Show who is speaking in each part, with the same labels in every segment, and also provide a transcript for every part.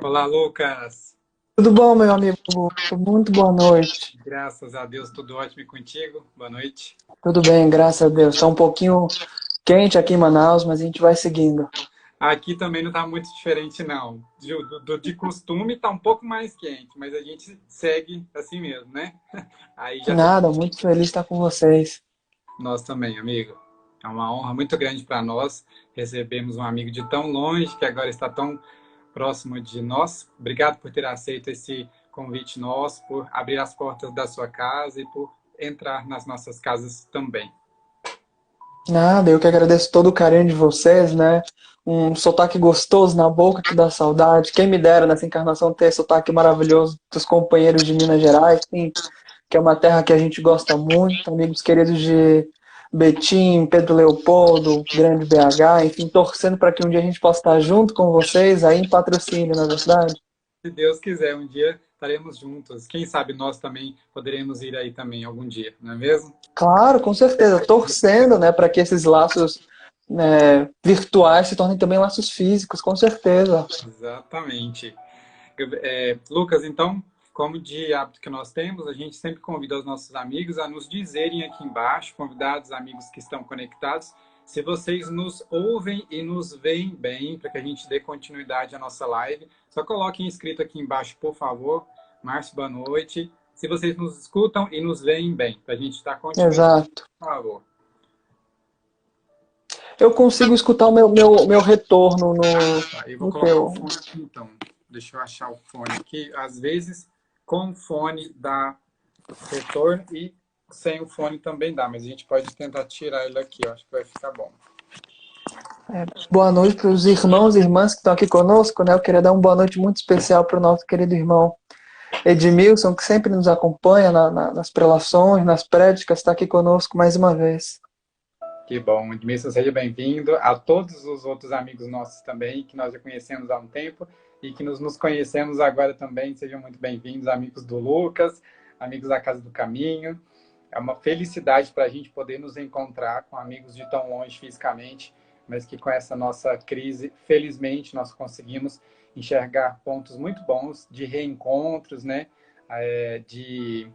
Speaker 1: Olá, Lucas.
Speaker 2: Tudo bom, meu amigo? Muito boa noite.
Speaker 1: Graças a Deus, tudo ótimo e contigo. Boa noite.
Speaker 2: Tudo bem, graças a Deus. Está um pouquinho quente aqui em Manaus, mas a gente vai seguindo.
Speaker 1: Aqui também não está muito diferente, não. De costume está um pouco mais quente, mas a gente segue assim mesmo, né? Aí já tem
Speaker 2: Nada, muito feliz de estar com vocês.
Speaker 1: nós também, amigo. É uma honra muito grande para nós recebermos um amigo de tão longe que agora está tão próximo de nós. Obrigado por ter aceito esse convite nosso, por abrir as portas da sua casa e por entrar nas nossas casas também.
Speaker 2: Nada, eu que agradeço todo o carinho de vocês, né? Um sotaque gostoso na boca que dá saudade. Quem me dera nessa encarnação ter esse sotaque maravilhoso dos companheiros de Minas Gerais, sim, que é uma terra que a gente gosta muito. Amigos queridos de Betim, Pedro Leopoldo, Grande BH, enfim, torcendo para que um dia a gente possa estar junto com vocês aí em patrocínio, na verdade.
Speaker 1: Se Deus quiser, um dia estaremos juntos. Quem sabe nós também poderemos ir aí também algum dia, não é mesmo?
Speaker 2: Claro, com certeza, torcendo, né, para que esses laços, né, virtuais se tornem também laços físicos, com certeza.
Speaker 1: Exatamente. Lucas, então, como de hábito que nós temos, a gente sempre convida os nossos amigos a nos dizerem aqui embaixo, convidados, amigos que estão conectados, se vocês nos ouvem e nos veem bem, para que a gente dê continuidade à nossa live. Só coloquem escrito aqui embaixo, por favor. Márcio, boa noite. Se vocês nos escutam e nos veem bem, para a gente dar continuidade,
Speaker 2: Exato.
Speaker 1: por favor.
Speaker 2: Eu consigo escutar o meu retorno
Speaker 1: Tá, eu vou
Speaker 2: no
Speaker 1: colocar o
Speaker 2: teu.
Speaker 1: fone aqui então. Deixa eu achar o fone aqui. Às vezes, com o fone dá retorno e sem o fone também dá, mas a gente pode tentar tirar ele aqui. Eu acho que vai ficar bom.
Speaker 2: Boa noite para os irmãos e irmãs que estão aqui conosco, né? Eu queria dar uma boa noite muito especial para o nosso querido irmão Edmilson, que sempre nos acompanha nas prelações, nas prédicas, está aqui conosco mais uma vez.
Speaker 1: Que bom, Edmilson, seja bem-vindo. A todos os outros amigos nossos também, que nós já conhecemos há um tempo e que nos conhecemos agora também, sejam muito bem-vindos, amigos do Lucas, amigos da Casa do Caminho. É uma felicidade para a gente poder nos encontrar com amigos de tão longe fisicamente, mas que com essa nossa crise, felizmente, nós conseguimos enxergar pontos muito bons de reencontros, né? De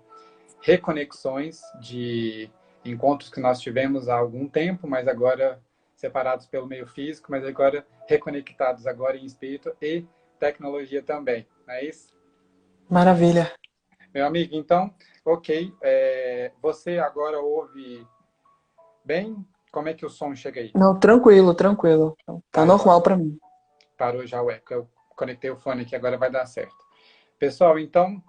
Speaker 1: reconexões, de encontros que nós tivemos há algum tempo, mas agora separados pelo meio físico, mas agora reconectados agora em espírito e tecnologia também, não é isso?
Speaker 2: Maravilha.
Speaker 1: Meu amigo, então, ok. Você agora ouve bem? Como é que o som chega aí?
Speaker 2: Não, tranquilo, tranquilo. Tá
Speaker 1: Tá,
Speaker 2: normal para mim.
Speaker 1: parou já o eco. Eu conectei o fone aqui, agora vai dar certo. Pessoal, então,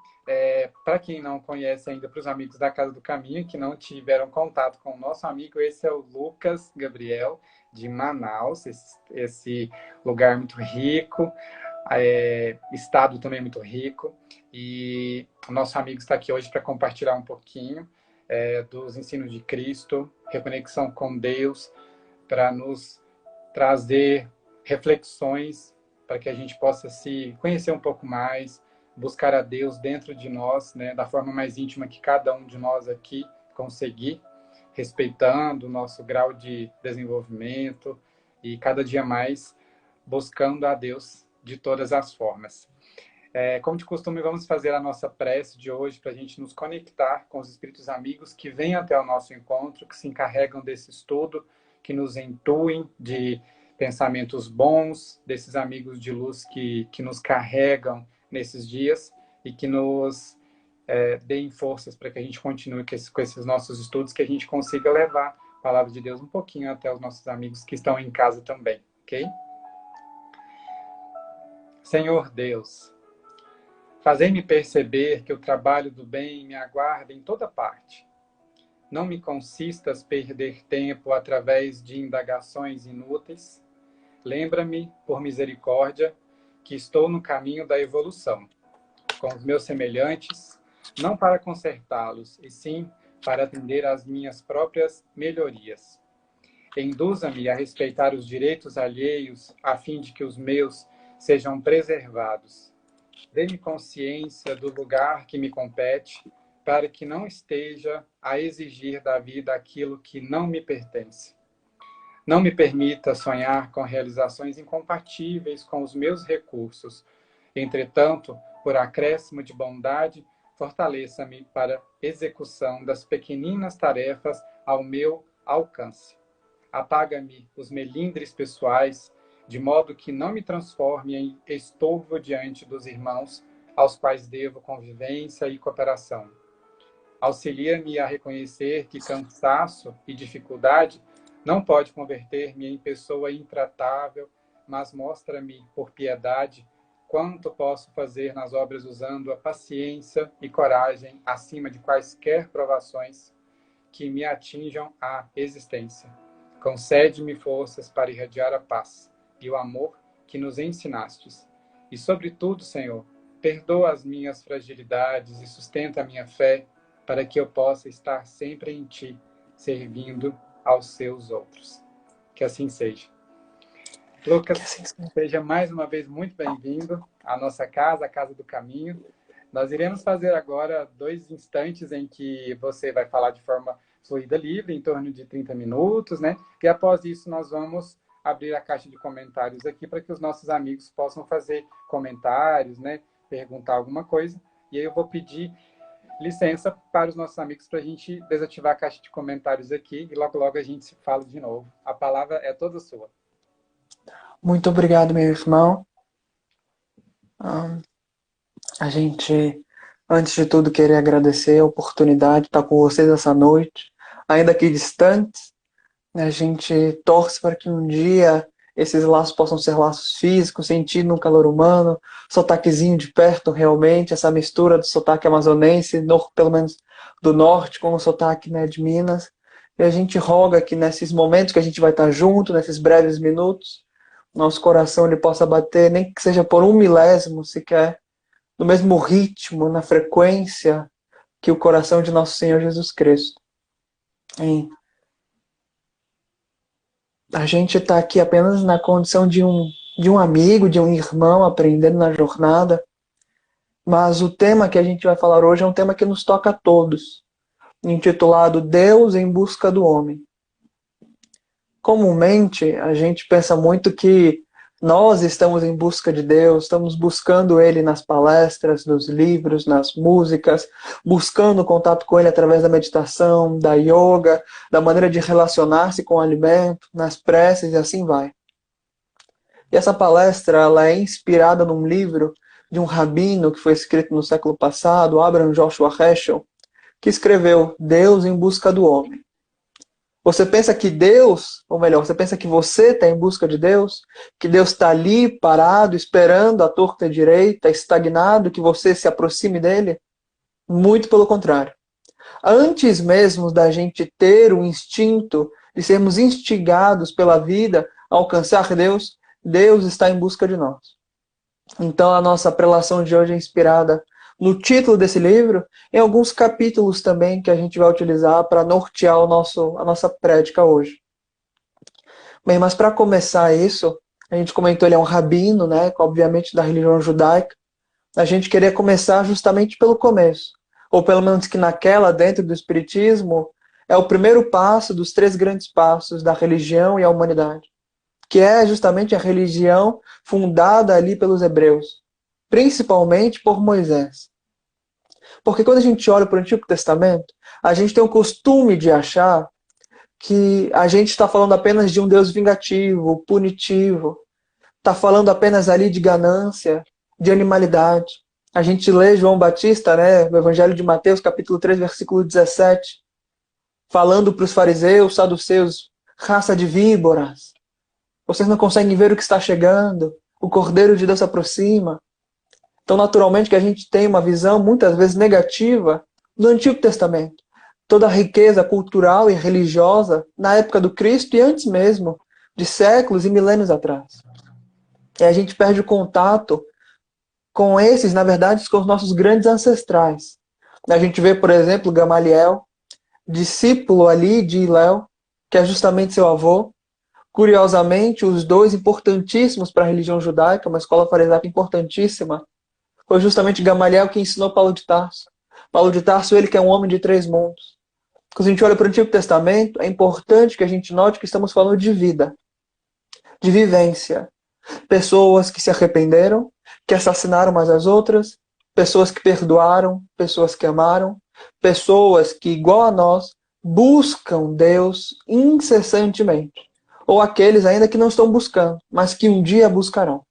Speaker 1: para quem não conhece ainda, para os amigos da Casa do Caminho, que não tiveram contato com o nosso amigo, esse é o Lucas Gabriel, de Manaus, esse lugar muito rico, estado também muito rico. E o nosso amigo está aqui hoje para compartilhar um pouquinho dos ensinos de Cristo, reconexão com Deus, para nos trazer reflexões para que a gente possa se conhecer um pouco mais, buscar a Deus dentro de nós, né, da forma mais íntima que cada um de nós aqui conseguir, respeitando o nosso grau de desenvolvimento e cada dia mais buscando a Deus de todas as formas. Como de costume, vamos fazer a nossa prece de hoje para a gente nos conectar com os espíritos amigos que vêm até o nosso encontro, que se encarregam desse estudo, que nos intuem de pensamentos bons, desses amigos de luz que nos carregam nesses dias e que nos deem forças para que a gente continue com esses nossos estudos, que a gente consiga levar a palavra de Deus um pouquinho até os nossos amigos que estão em casa também, ok? Senhor Deus, fazei-me perceber que o trabalho do bem me aguarda em toda parte. Não me consistas perder tempo através de indagações inúteis. Lembra-me, por misericórdia, que estou no caminho da evolução, com os meus semelhantes, não para consertá-los, e sim para atender às minhas próprias melhorias. Induza-me a respeitar os direitos alheios, a fim de que os meus sejam preservados. Dê-me consciência do lugar que me compete, para que não esteja a exigir da vida aquilo que não me pertence. Não me permita sonhar com realizações incompatíveis com os meus recursos, Entretanto, por acréscimo de bondade, fortaleça-me para execução das pequeninas tarefas ao meu alcance. Apaga-me os melindres pessoais, de modo que não me transforme em estorvo diante dos irmãos aos quais devo convivência e cooperação. Auxilia-me a reconhecer que cansaço e dificuldade não pode converter-me em pessoa intratável, mas mostra-me, por piedade, quanto posso fazer nas obras usando a paciência e coragem acima de quaisquer provações que me atinjam a existência. Concede-me forças para irradiar a paz e o amor que nos ensinastes. E, sobretudo, Senhor, perdoa as minhas fragilidades e sustenta a minha fé para que eu possa estar sempre em Ti, servindo aos seus outros. Que assim seja. Lucas, seja mais uma vez muito bem-vindo à nossa casa, a Casa do Caminho. Nós iremos fazer agora 2 instantes em que você vai falar de forma fluida, livre, em torno de 30 minutos, né? E após isso nós vamos abrir a caixa de comentários aqui para que os nossos amigos possam fazer comentários, né? Perguntar alguma coisa. E aí eu vou pedir licença para os nossos amigos para a gente desativar a caixa de comentários aqui e logo logo a gente se fala de novo. A palavra é toda sua.
Speaker 2: Muito obrigado, meu irmão. A gente, antes de tudo, queria agradecer a oportunidade de estar com vocês essa noite, ainda que distantes. A gente torce para que um dia esses laços possam ser laços físicos, sentindo um calor humano, sotaquezinho de perto realmente, essa mistura do sotaque amazonense, pelo menos do norte, com o sotaque, né, de Minas. E a gente roga que nesses momentos que a gente vai estar junto, nesses breves minutos, nosso coração ele possa bater, nem que seja por 1 milésimo sequer, no mesmo ritmo, na frequência que o coração de nosso Senhor Jesus Cristo. E a gente está aqui apenas na condição de um amigo, de um irmão aprendendo na jornada, mas o tema que a gente vai falar hoje é um tema que nos toca a todos, intitulado Deus em Busca do Homem. Comumente, a gente pensa muito que nós estamos em busca de Deus, estamos buscando Ele nas palestras, nos livros, nas músicas, buscando contato com Ele através da meditação, da yoga, da maneira de relacionar-se com o alimento, nas preces e assim vai. E essa palestra ela é inspirada num livro de um rabino que foi escrito no século passado, Abraham Joshua Heschel, que escreveu Deus em Busca do Homem. Você pensa que Deus, ou melhor, você pensa que você está em busca de Deus? Que Deus está ali, parado, esperando a torta e a direita, estagnado, que você se aproxime dele? Muito pelo contrário. Antes mesmo da gente ter o instinto de sermos instigados pela vida a alcançar Deus, Deus está em busca de nós. Então a nossa prelação de hoje é inspirada no título desse livro, em alguns capítulos também que a gente vai utilizar para nortear a nossa prédica hoje. Bem, mas para começar isso, a gente comentou, ele é um rabino, né, obviamente da religião judaica. A gente queria começar justamente pelo começo, ou pelo menos que naquela, dentro do Espiritismo, é o primeiro passo dos 3 grandes passos da religião e a humanidade, que é justamente a religião fundada ali pelos hebreus, principalmente por Moisés. Porque quando a gente olha para o Antigo Testamento, a gente tem o costume de achar que a gente está falando apenas de um Deus vingativo, punitivo, está falando apenas ali de ganância, de animalidade. A gente lê João Batista, né, no Evangelho de Mateus, capítulo 3, versículo 17, falando para os fariseus, saduceus, raça de víboras, vocês não conseguem ver o que está chegando, o Cordeiro de Deus se aproxima. Então, naturalmente, que a gente tem uma visão, muitas vezes, negativa do Antigo Testamento. Toda a riqueza cultural e religiosa na época do Cristo e antes mesmo, de séculos e milênios atrás. E a gente perde o contato com esses, na verdade, com os nossos grandes ancestrais. A gente vê, por exemplo, Gamaliel, discípulo ali de Hilel, que é justamente seu avô. Curiosamente, os 2 importantíssimos para a religião judaica, uma escola farisaica importantíssima, foi justamente Gamaliel que ensinou Paulo de Tarso. Paulo de Tarso, ele que é um homem de 3 mundos. Quando a gente olha para o Antigo Testamento, é importante que a gente note que estamos falando de vida, de vivência. Pessoas que se arrependeram, que assassinaram umas às outras, pessoas que perdoaram, pessoas que amaram, pessoas que, igual a nós, buscam Deus incessantemente. Ou aqueles ainda que não estão buscando, mas que um dia buscarão.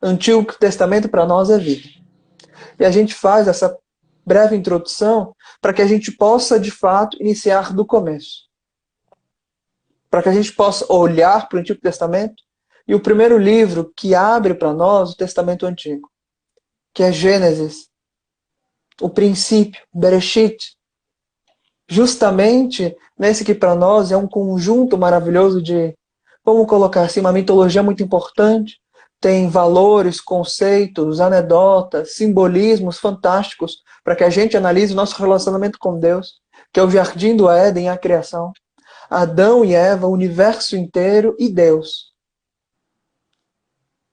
Speaker 2: Antigo Testamento para nós é vida. E a gente faz essa breve introdução para que a gente possa, de fato, iniciar do começo. Para que a gente possa olhar para o Antigo Testamento e o primeiro livro que abre para nós o Testamento Antigo, que é Gênesis, o princípio, Bereshit. Justamente nesse que para nós é um conjunto maravilhoso de, vamos colocar assim, uma mitologia muito importante, tem valores, conceitos, anedotas, simbolismos fantásticos para que a gente analise o nosso relacionamento com Deus, que é o jardim do Éden, a criação. Adão e Eva, o universo inteiro e Deus.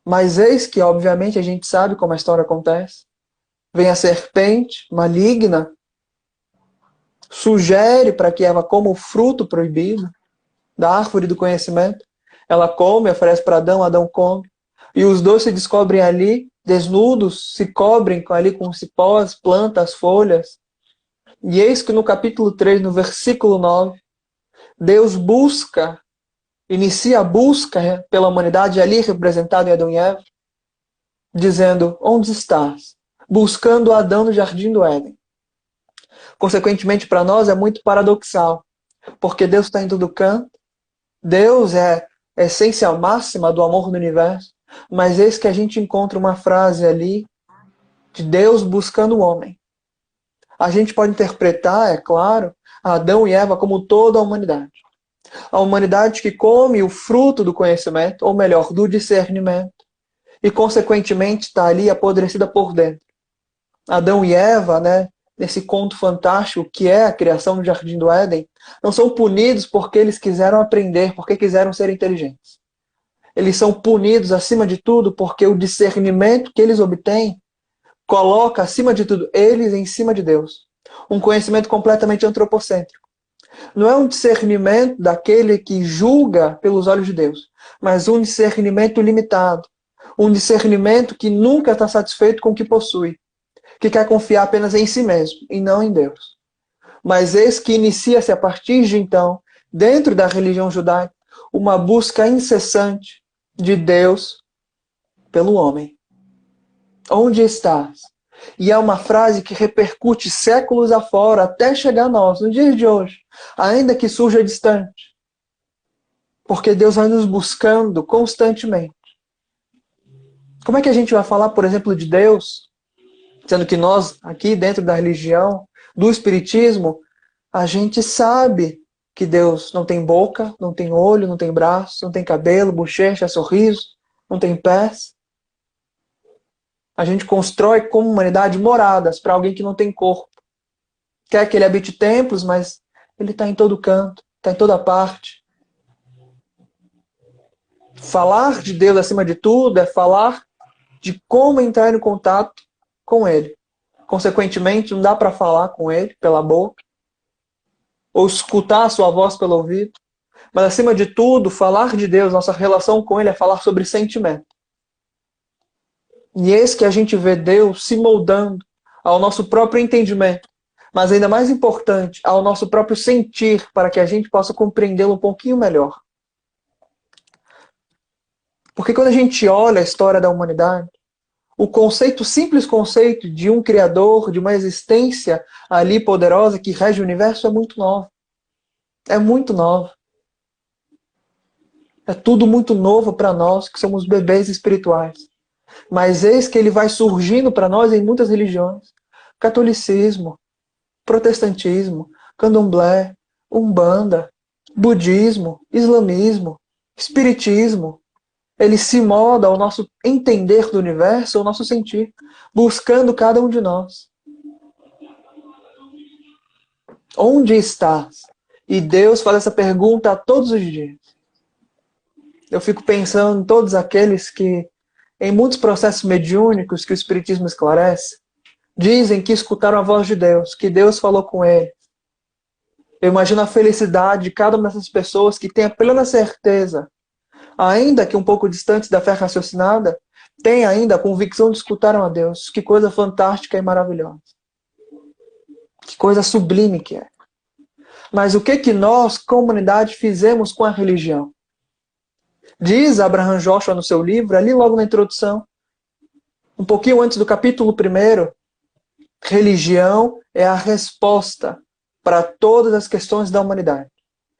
Speaker 2: Mas eis que, obviamente, a gente sabe como a história acontece. Vem a serpente maligna, sugere para que Eva coma o fruto proibido da árvore do conhecimento. Ela come, oferece para Adão, Adão come. E os dois se descobrem ali, desnudos, se cobrem ali com cipós, plantas, folhas. E eis que no capítulo 3, no versículo 9, Deus inicia a busca pela humanidade, ali representado em Adão e Eva, dizendo, onde estás? Buscando Adão no jardim do Éden. Consequentemente, para nós é muito paradoxal, porque Deus está em todo canto, Deus é a essência máxima do amor do universo, mas eis que a gente encontra uma frase ali de Deus buscando o homem. A gente pode interpretar, é claro, Adão e Eva como toda a humanidade. A humanidade que come o fruto do conhecimento, ou melhor, do discernimento, e consequentemente está ali apodrecida por dentro. Adão e Eva, nesse conto fantástico que é a criação do Jardim do Éden, não são punidos porque eles quiseram aprender, porque quiseram ser inteligentes. Eles são punidos, acima de tudo, porque o discernimento que eles obtêm coloca, acima de tudo, eles em cima de Deus. Um conhecimento completamente antropocêntrico. Não é um discernimento daquele que julga pelos olhos de Deus, mas um discernimento limitado. Um discernimento que nunca está satisfeito com o que possui, que quer confiar apenas em si mesmo e não em Deus. Mas eis que inicia-se a partir de então, dentro da religião judaica, uma busca incessante de Deus pelo homem. Onde estás? E é uma frase que repercute séculos afora até chegar a nós, no dia de hoje, ainda que surja distante. Porque Deus vai nos buscando constantemente. Como é que a gente vai falar, por exemplo, de Deus, sendo que nós, aqui dentro da religião, do Espiritismo, a gente sabe que Deus não tem boca, não tem olho, não tem braço, não tem cabelo, bochecha, sorriso, não tem pés. A gente constrói como humanidade moradas para alguém que não tem corpo. Quer que ele habite templos, mas ele está em todo canto, está em toda parte. Falar de Deus acima de tudo é falar de como entrar em contato com ele. Consequentemente, não dá para falar com ele pela boca, ou escutar a sua voz pelo ouvido. Mas, acima de tudo, falar de Deus, nossa relação com ele é falar sobre sentimento. E eis que a gente vê Deus se moldando ao nosso próprio entendimento, mas ainda mais importante, ao nosso próprio sentir, para que a gente possa compreendê-lo um pouquinho melhor. Porque quando a gente olha a história da humanidade, o conceito, simples conceito de um Criador, de uma existência ali poderosa que rege o universo é muito novo. É muito novo. É tudo muito novo para nós, que somos bebês espirituais. Mas eis que ele vai surgindo para nós em muitas religiões. Catolicismo, protestantismo, candomblé, umbanda, budismo, islamismo, espiritismo. Ele se molda ao nosso entender do universo, ao nosso sentir, buscando cada um de nós. Onde estás? E Deus faz essa pergunta todos os dias. Eu fico pensando em todos aqueles que, em muitos processos mediúnicos que o Espiritismo esclarece, dizem que escutaram a voz de Deus, que Deus falou com ele. Eu imagino a felicidade de cada uma dessas pessoas que tem a plena certeza, ainda que um pouco distante da fé raciocinada, têm ainda a convicção de escutar a Deus. Que coisa fantástica e maravilhosa. Que coisa sublime que é. Mas o que nós, comunidade, fizemos com a religião? Diz Abraham Joshua no seu livro, ali logo na introdução, um pouquinho antes do capítulo 1, religião é a resposta para todas as questões da humanidade.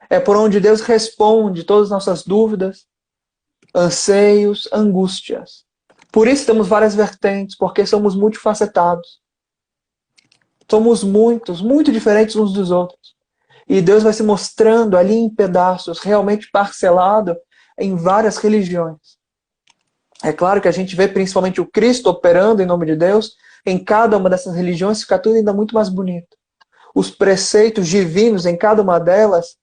Speaker 2: É por onde Deus responde todas as nossas dúvidas, anseios, angústias. Por isso temos várias vertentes, porque somos multifacetados. Somos muitos, muito diferentes uns dos outros. E Deus vai se mostrando ali em pedaços, realmente parcelado em várias religiões. É claro que a gente vê principalmente o Cristo operando em nome de Deus, em cada uma dessas religiões fica tudo ainda muito mais bonito. Os preceitos divinos em cada uma delas,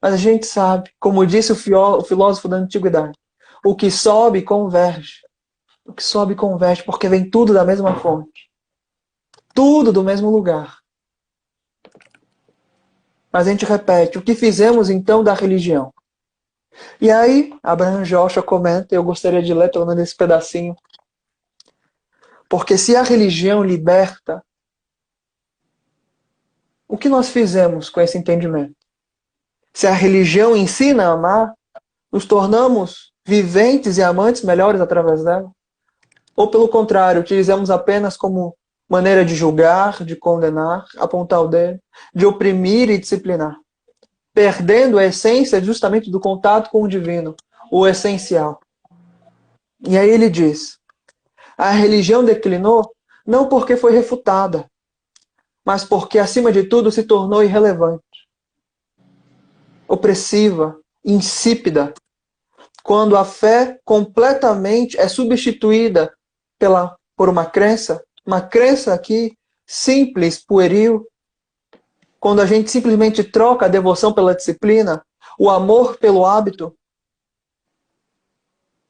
Speaker 2: mas a gente sabe, como disse o filósofo da antiguidade, o que sobe converge. O que sobe converge, porque vem tudo da mesma fonte. Tudo do mesmo lugar. Mas a gente repete, o que fizemos então da religião? E aí, Abraham Joshua comenta, eu gostaria de ler pelo menos esse pedacinho. Porque se a religião liberta, o que nós fizemos com esse entendimento? Se a religião ensina a amar, nos tornamos viventes e amantes melhores através dela? Ou pelo contrário, utilizamos apenas como maneira de julgar, de condenar, apontar o dedo, de oprimir e disciplinar, perdendo a essência justamente do contato com o divino, o essencial. E aí ele diz, a religião declinou não porque foi refutada, mas porque, acima de tudo, se tornou irrelevante, opressiva, insípida, quando a fé completamente é substituída por uma crença aqui simples, pueril, quando a gente simplesmente troca a devoção pela disciplina, o amor pelo hábito,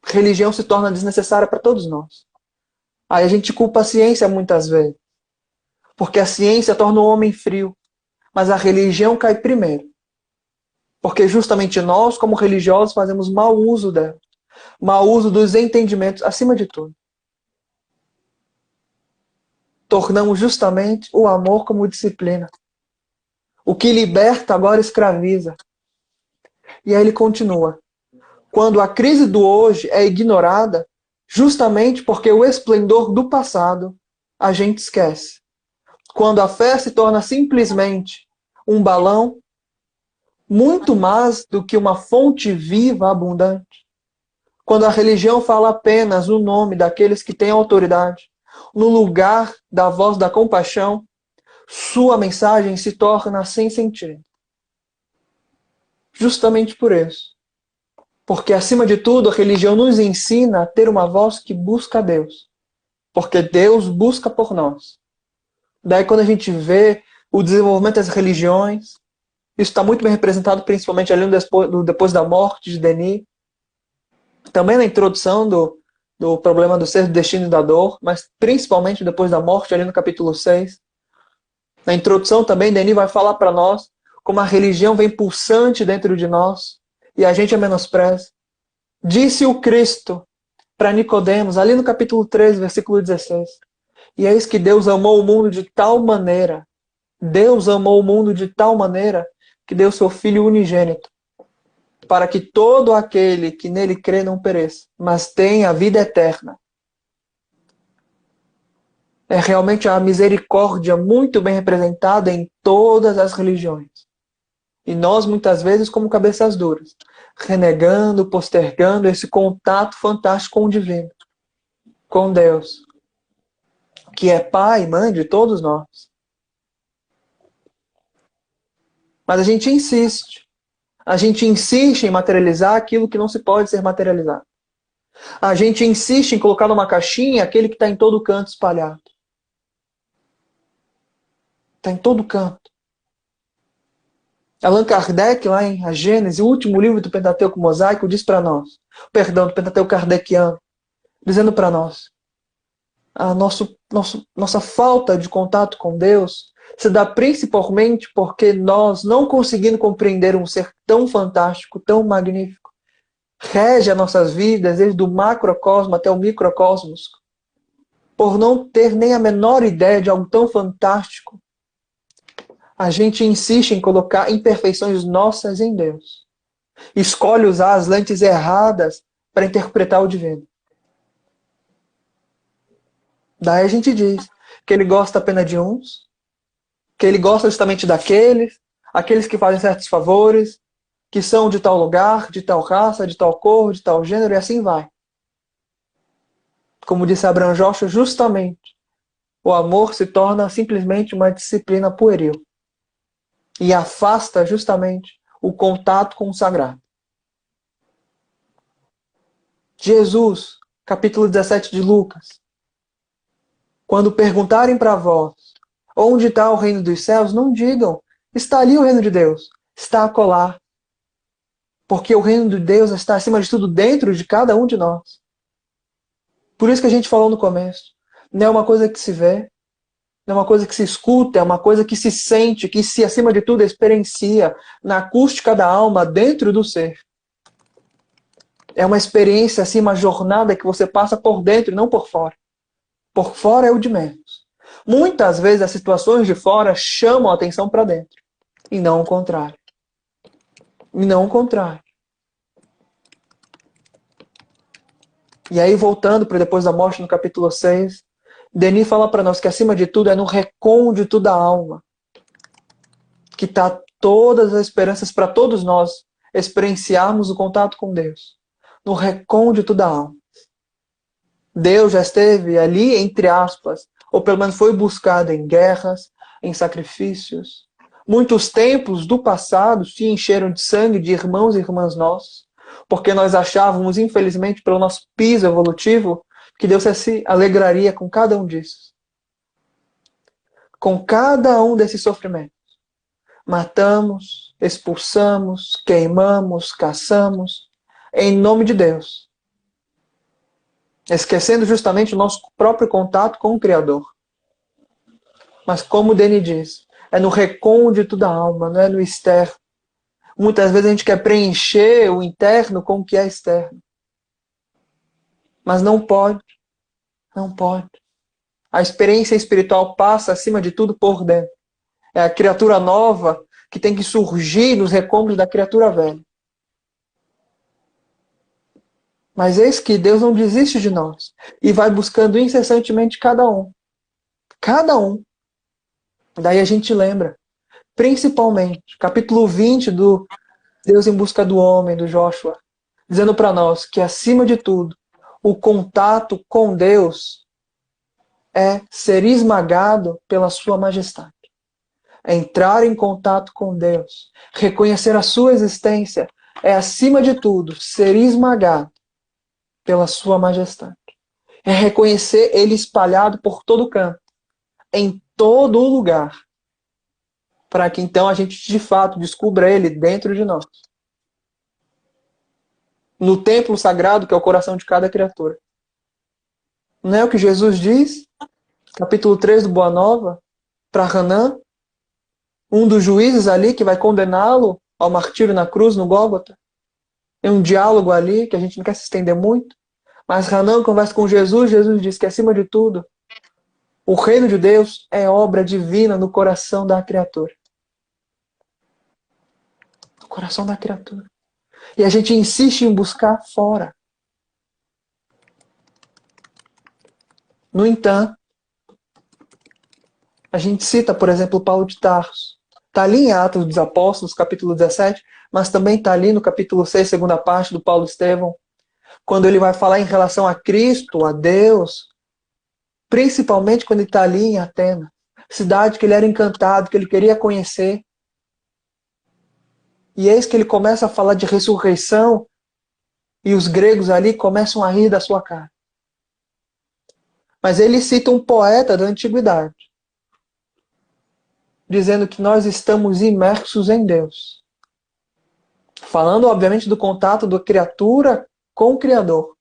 Speaker 2: religião se torna desnecessária para todos nós. Aí a gente culpa a ciência muitas vezes, porque a ciência torna o homem frio, mas a religião cai primeiro, porque justamente nós, como religiosos, fazemos mau uso dela, mau uso dos entendimentos, acima de tudo. Tornamos justamente o amor como disciplina. O que liberta agora escraviza. E aí ele continua. Quando a crise do hoje é ignorada, justamente porque o esplendor do passado a gente esquece. Quando a fé se torna simplesmente um balão, muito mais do que uma fonte viva, abundante. Quando a religião fala apenas no nome daqueles que têm autoridade, no lugar da voz da compaixão, sua mensagem se torna sem sentido. Justamente por isso. Porque, acima de tudo, a religião nos ensina a ter uma voz que busca a Deus. Porque Deus busca por nós. Daí, quando a gente vê o desenvolvimento das religiões, isso está muito bem representado, principalmente ali no depois da morte de Denis. Também na introdução do problema do ser, do destino e da dor, mas principalmente depois da morte, ali no capítulo 6. Na introdução também, Denis vai falar para nós como a religião vem pulsante dentro de nós e a gente a menospreza. Disse o Cristo para Nicodemos, ali no capítulo 3, versículo 16. E eis que Deus amou o mundo de tal maneira, Deus amou o mundo de tal maneira que deu seu Filho unigênito, para que todo aquele que nele crê não pereça, mas tenha a vida eterna. É realmente a misericórdia muito bem representada em todas as religiões. E nós, muitas vezes, como cabeças duras, renegando, postergando esse contato fantástico com o divino, com Deus, que é Pai e Mãe de todos nós. Mas a gente insiste. A gente insiste em materializar aquilo que não se pode ser materializado. A gente insiste em colocar numa caixinha aquele que está em todo canto espalhado. Está em todo canto. Allan Kardec, lá em A Gênese, o último livro do Pentateuco Mosaico, diz para nós, perdão, do Pentateuco Kardeciano, dizendo para nós, a nossa falta de contato com Deus se dá principalmente porque nós, não conseguindo compreender um ser tão fantástico, tão magnífico, rege as nossas vidas, desde o macrocosmo até o microcosmos, por não ter nem a menor ideia de algo tão fantástico, a gente insiste em colocar imperfeições nossas em Deus. Escolhe usar as lentes erradas para interpretar o divino. Daí a gente diz que ele gosta apenas de uns, que ele gosta justamente daqueles, aqueles que fazem certos favores, que são de tal lugar, de tal raça, de tal cor, de tal gênero, e assim vai. Como disse Abraham Joshua, justamente, o amor se torna simplesmente uma disciplina pueril e afasta justamente o contato com o sagrado. Jesus, capítulo 17 de Lucas, quando perguntarem para vós onde está o reino dos céus, não digam, está ali o reino de Deus, está acolá. Porque o reino de Deus está, acima de tudo, dentro de cada um de nós. Por isso que a gente falou no começo. Não é uma coisa que se vê, não é uma coisa que se escuta, é uma coisa que se sente, que se, acima de tudo, experiencia na acústica da alma, dentro do ser. É uma experiência, assim, uma jornada que você passa por dentro e não por fora. Por fora é o de menos. Muitas vezes as situações de fora chamam a atenção para dentro. E não o contrário. E não o contrário. E aí, voltando para depois da morte, no capítulo 6, Denis fala para nós que, acima de tudo, é no recôndito da alma que está todas as esperanças para todos nós experienciarmos o contato com Deus. No recôndito da alma. Deus já esteve ali, entre aspas, ou pelo menos foi buscado em guerras, em sacrifícios. Muitos templos do passado se encheram de sangue de irmãos e irmãs nossos, porque nós achávamos, infelizmente, pelo nosso piso evolutivo, que Deus se alegraria com cada um disso. Com cada um desses sofrimentos. Matamos, expulsamos, queimamos, caçamos, em nome de Deus. Esquecendo justamente o nosso próprio contato com o Criador. Mas como o Denis diz, é no recôndito da alma, não é no externo. Muitas vezes a gente quer preencher o interno com o que é externo. Mas não pode. Não pode. A experiência espiritual passa, acima de tudo, por dentro. É a criatura nova que tem que surgir nos recônditos da criatura velha. Mas eis que Deus não desiste de nós. E vai buscando incessantemente cada um. Cada um. Daí a gente lembra. Principalmente, capítulo 20 do Deus em Busca do Homem, do Joshua. Dizendo para nós que, acima de tudo, o contato com Deus é ser esmagado pela sua majestade. É entrar em contato com Deus. Reconhecer a sua existência é, acima de tudo, ser esmagado pela sua majestade. É reconhecer Ele espalhado por todo canto, em todo lugar, para que então a gente de fato descubra Ele dentro de nós. No templo sagrado que é o coração de cada criatura. Não é o que Jesus diz? Capítulo 3 do Boa Nova, para Hanã, um dos juízes ali que vai condená-lo ao martírio na cruz, no Gólgota. Tem um diálogo ali que a gente não quer se estender muito. Mas Hanã conversa com Jesus, Jesus diz que, acima de tudo, o reino de Deus é obra divina no coração da criatura. No coração da criatura. E a gente insiste em buscar fora. No entanto, a gente cita, por exemplo, Paulo de Tarso. Está ali em Atos dos Apóstolos, capítulo 17, mas também está ali no capítulo 6, segunda parte do Paulo Estevão, quando ele vai falar em relação a Cristo, a Deus, principalmente quando ele está ali em Atenas, cidade que ele era encantado, que ele queria conhecer. E eis que ele começa a falar de ressurreição e os gregos ali começam a rir da sua cara. Mas ele cita um poeta da antiguidade, dizendo que nós estamos imersos em Deus. Falando, obviamente, do contato da criatura com o Criador.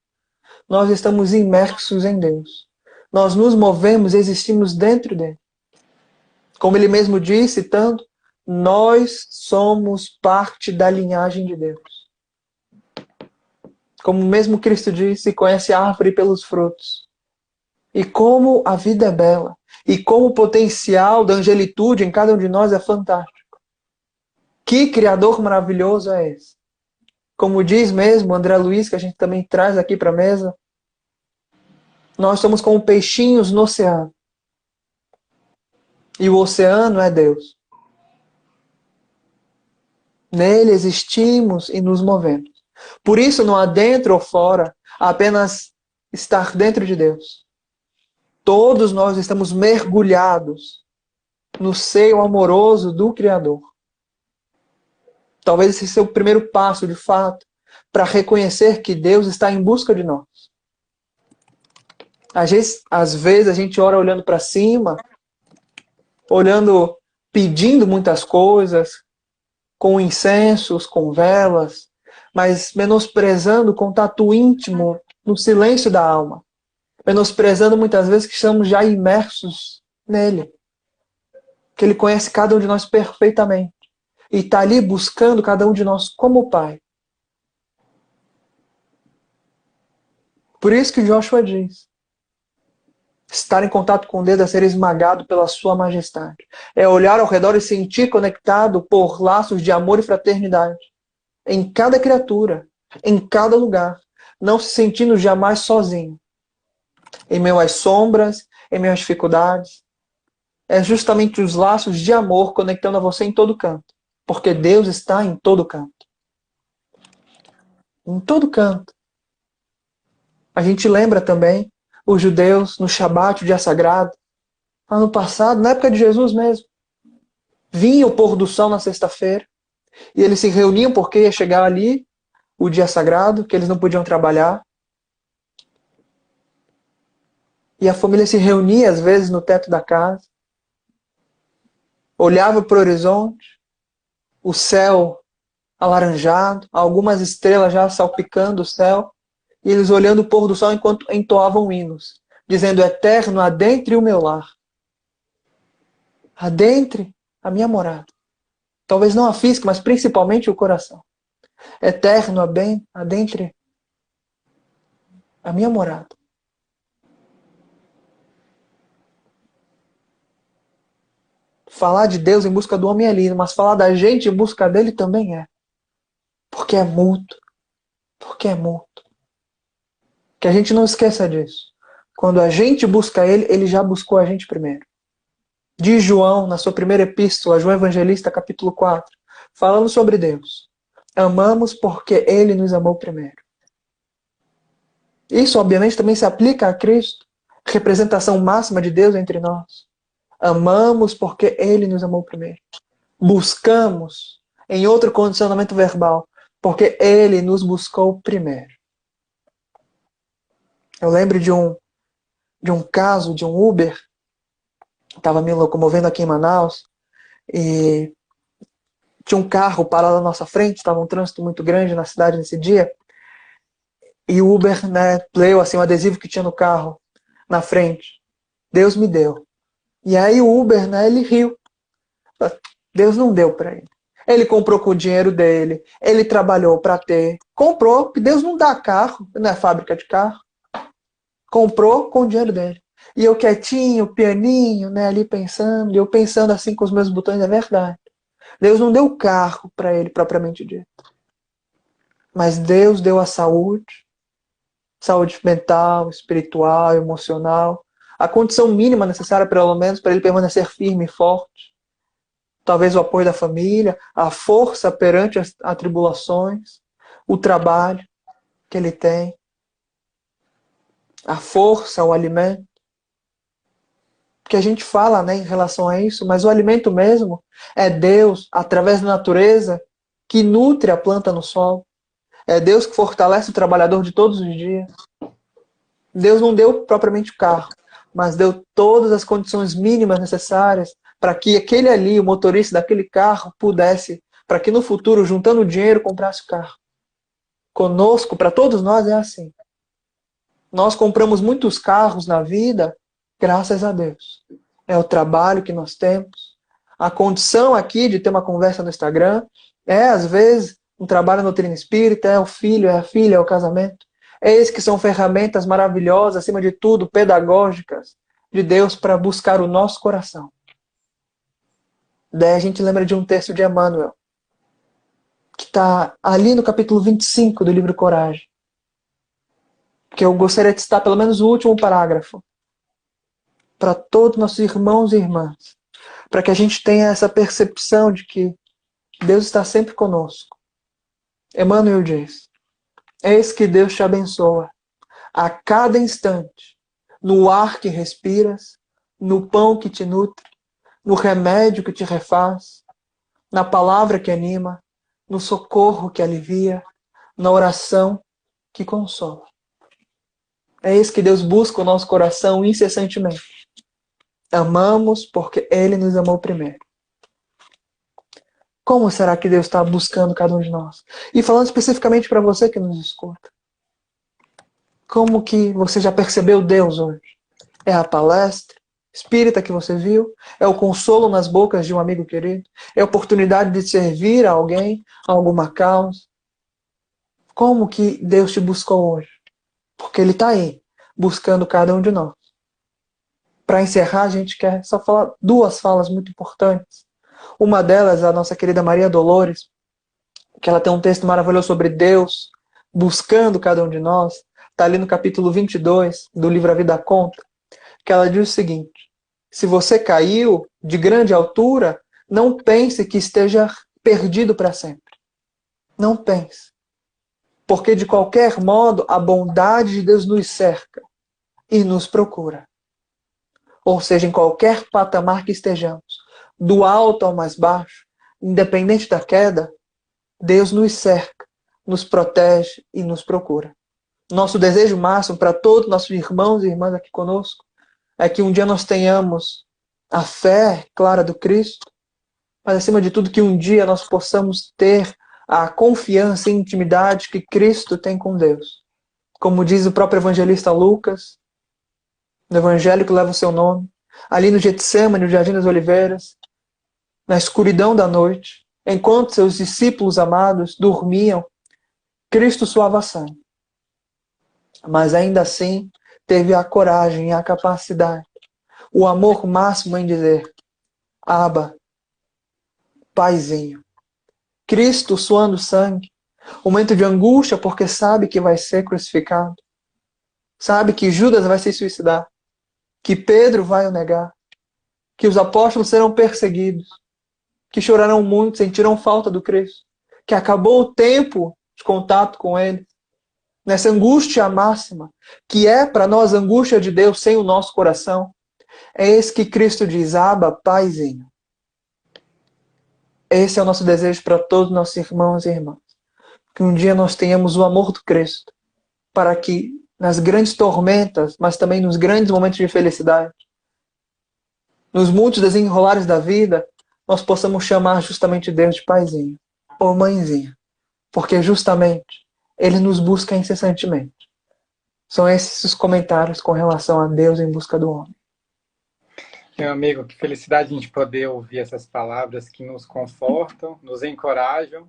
Speaker 2: Nós estamos imersos em Deus. Nós nos movemos, existimos dentro dele. Como ele mesmo disse, citando, nós somos parte da linhagem de Deus. Como mesmo Cristo disse, conhece a árvore pelos frutos. E como a vida é bela. E como o potencial da angelitude em cada um de nós é fantástico. Que Criador maravilhoso é esse? Como diz mesmo André Luiz, que a gente também traz aqui para a mesa, nós somos como peixinhos no oceano. E o oceano é Deus. Nele existimos e nos movemos. Por isso não há dentro ou fora, há apenas estar dentro de Deus. Todos nós estamos mergulhados no seio amoroso do Criador. Talvez esse seja o primeiro passo, de fato, para reconhecer que Deus está em busca de nós. Às vezes a gente ora olhando para cima, pedindo muitas coisas, com incensos, com velas, mas menosprezando o contato íntimo no silêncio da alma. Menosprezando muitas vezes que estamos já imersos nele. Que ele conhece cada um de nós perfeitamente. E está ali buscando cada um de nós como Pai. Por isso que Joshua diz: estar em contato com Deus é ser esmagado pela sua majestade. É olhar ao redor e sentir conectado por laços de amor e fraternidade. Em cada criatura, em cada lugar. Não se sentindo jamais sozinho. Em meio às sombras, em meio às dificuldades. É justamente os laços de amor conectando a você em todo canto. Porque Deus está em todo canto. Em todo canto. A gente lembra também os judeus no Shabat, o dia sagrado. Ano passado, na época de Jesus mesmo. Vinha o pôr do sol na sexta-feira. E eles se reuniam porque ia chegar ali o dia sagrado, que eles não podiam trabalhar. E a família se reunia às vezes no teto da casa. Olhava para o horizonte. O céu alaranjado, algumas estrelas já salpicando o céu, e eles olhando o pôr do sol enquanto entoavam hinos, dizendo: eterno, adentre o meu lar. Adentre a minha morada. Talvez não a física, mas principalmente o coração. Eterno, adentre a minha morada. Falar de Deus em busca do homem é lindo, mas falar da gente em busca dele também é. Porque é mútuo. Porque é mútuo. Que a gente não esqueça disso. Quando a gente busca ele, ele já buscou a gente primeiro. Diz João, na sua primeira epístola, João Evangelista, capítulo 4, falando sobre Deus. Amamos porque ele nos amou primeiro. Isso, obviamente, também se aplica a Cristo, representação máxima de Deus entre nós. Amamos porque ele nos amou primeiro. Buscamos, em outro condicionamento verbal, porque ele nos buscou primeiro. Eu lembro de um caso, de um Uber, estava me locomovendo aqui em Manaus, e tinha um carro parado na nossa frente, estava um trânsito muito grande na cidade nesse dia, e o Uber, leu assim, um adesivo que tinha no carro, na frente: Deus me deu. E aí o Uber, ele riu. Deus não deu para ele. Ele comprou com o dinheiro dele, ele trabalhou para ter. Comprou, porque Deus não dá carro, não é fábrica de carro. Comprou com o dinheiro dele. E eu quietinho, pianinho, ali pensando, e eu pensando assim com os meus botões: é verdade. Deus não deu carro para ele, propriamente dito. Mas Deus deu a saúde mental, espiritual, emocional, a condição mínima necessária, pelo menos, para ele permanecer firme e forte. Talvez o apoio da família, a força perante as atribulações, o trabalho que ele tem, a força, o alimento. Porque a gente fala, em relação a isso, mas o alimento mesmo é Deus, através da natureza, que nutre a planta no solo. É Deus que fortalece o trabalhador de todos os dias. Deus não deu propriamente o carro, mas deu todas as condições mínimas necessárias para que aquele ali, o motorista daquele carro, pudesse, para que no futuro, juntando dinheiro, comprasse o carro. Conosco, para todos nós, é assim. Nós compramos muitos carros na vida, graças a Deus. É o trabalho que nós temos. A condição aqui de ter uma conversa no Instagram é, às vezes, um trabalho no doutrina espírita, é o filho, é a filha, é o casamento. Eis que são ferramentas maravilhosas, acima de tudo, pedagógicas, de Deus para buscar o nosso coração. Daí a gente lembra de um texto de Emmanuel, que está ali no capítulo 25 do livro Coragem, que eu gostaria de citar pelo menos o último parágrafo, para todos nossos irmãos e irmãs, para que a gente tenha essa percepção de que Deus está sempre conosco. Emmanuel diz: eis que Deus te abençoa a cada instante, no ar que respiras, no pão que te nutre, no remédio que te refaz, na palavra que anima, no socorro que alivia, na oração que consola. É isso que Deus busca o nosso coração incessantemente. Amamos porque Ele nos amou primeiro. Como será que Deus está buscando cada um de nós? E falando especificamente para você que nos escuta. Como que você já percebeu Deus hoje? É a palestra espírita que você viu? É o consolo nas bocas de um amigo querido? É a oportunidade de servir a alguém, a alguma causa? Como que Deus te buscou hoje? Porque Ele está aí, buscando cada um de nós. Para encerrar, a gente quer só falar duas falas muito importantes. Uma delas, a nossa querida Maria Dolores, que ela tem um texto maravilhoso sobre Deus buscando cada um de nós. Está ali no capítulo 22 do livro A Vida Conta, que ela diz o seguinte: se você caiu de grande altura, não pense que esteja perdido para sempre. Não pense. Porque de qualquer modo, a bondade de Deus nos cerca e nos procura. Ou seja, em qualquer patamar que estejamos, do alto ao mais baixo, independente da queda, Deus nos cerca, nos protege e nos procura. Nosso desejo máximo para todos nossos irmãos e irmãs aqui conosco é que um dia nós tenhamos a fé clara do Cristo, mas acima de tudo que um dia nós possamos ter a confiança e intimidade que Cristo tem com Deus. Como diz o próprio evangelista Lucas, no evangelho que leva o seu nome, ali no Getsemane, no Jardim das Oliveiras, na escuridão da noite, enquanto seus discípulos amados dormiam, Cristo suava sangue. Mas ainda assim, teve a coragem e a capacidade, o amor máximo em dizer: Abba, Paizinho. Cristo suando sangue, momento de angústia porque sabe que vai ser crucificado, sabe que Judas vai se suicidar, que Pedro vai o negar, que os apóstolos serão perseguidos, que chorarão muito, sentirão falta do Cristo, que acabou o tempo de contato com Ele, nessa angústia máxima, que é para nós a angústia de Deus sem o nosso coração. É esse que Cristo diz: Abba, Paizinho. Esse é o nosso desejo para todos nossos irmãos e irmãs. Que um dia nós tenhamos o amor do Cristo, para que nas grandes tormentas, mas também nos grandes momentos de felicidade, nos muitos desenrolares da vida, nós possamos chamar justamente Deus de Paizinho ou Mãezinha, porque justamente Ele nos busca incessantemente. São esses os comentários com relação a Deus em busca do homem.
Speaker 1: Meu amigo, que felicidade a gente poder ouvir essas palavras que nos confortam, nos encorajam,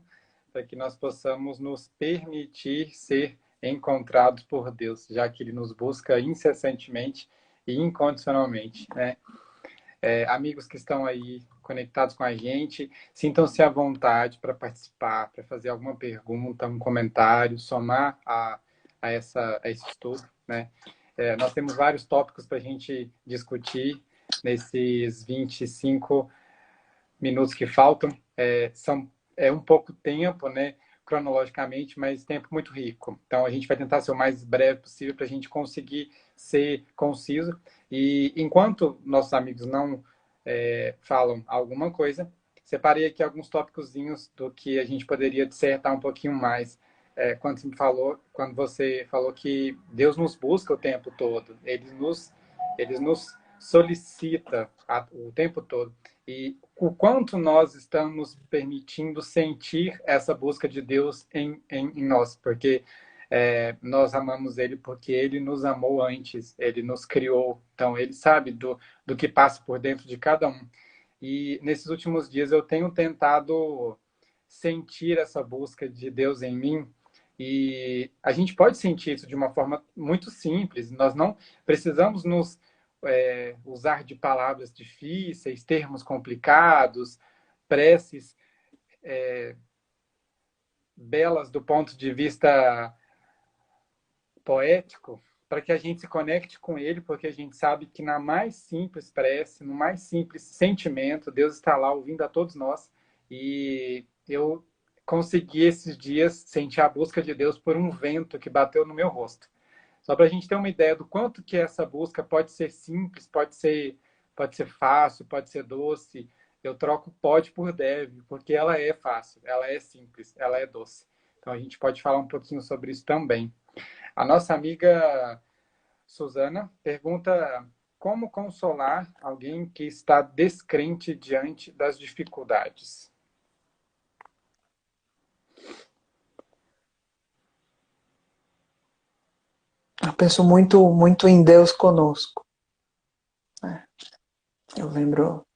Speaker 1: para que nós possamos nos permitir ser encontrados por Deus, já que Ele nos busca incessantemente e incondicionalmente, né? Amigos que estão aí conectados com a gente, sintam-se à vontade para participar, para fazer alguma pergunta, um comentário, somar a esse estudo, né? Nós temos vários tópicos para a gente discutir nesses 25 minutos que faltam. É um pouco tempo, né, cronologicamente, mas tempo muito rico. Então, a gente vai tentar ser o mais breve possível para a gente conseguir ser conciso. E enquanto nossos amigos não falam alguma coisa, separei aqui alguns tópicozinhos do que a gente poderia dissertar um pouquinho mais. Quando você falou que Deus nos busca o tempo todo, Ele nos solicita o tempo todo. E o quanto nós estamos permitindo sentir essa busca de Deus em nós, porque nós amamos Ele porque Ele nos amou antes, Ele nos criou, então Ele sabe do que passa por dentro de cada um. E nesses últimos dias eu tenho tentado sentir essa busca de Deus em mim. E a gente pode sentir isso de uma forma muito simples. Nós não precisamos nos usar de palavras difíceis, termos complicados, preces belas do ponto de vista poético, para que a gente se conecte com Ele, porque a gente sabe que na mais simples prece, no mais simples sentimento, Deus está lá ouvindo a todos nós. E eu consegui esses dias sentir a busca de Deus por um vento que bateu no meu rosto. Só para a gente ter uma ideia do quanto que essa busca pode ser simples, pode ser fácil, pode ser doce. Eu troco pode por deve, porque ela é fácil, ela é simples, ela é doce. Então a gente pode falar um pouquinho sobre isso também. A nossa amiga Suzana pergunta como consolar alguém que está descrente diante das dificuldades.
Speaker 2: Eu penso muito, muito em Deus conosco. Eu lembro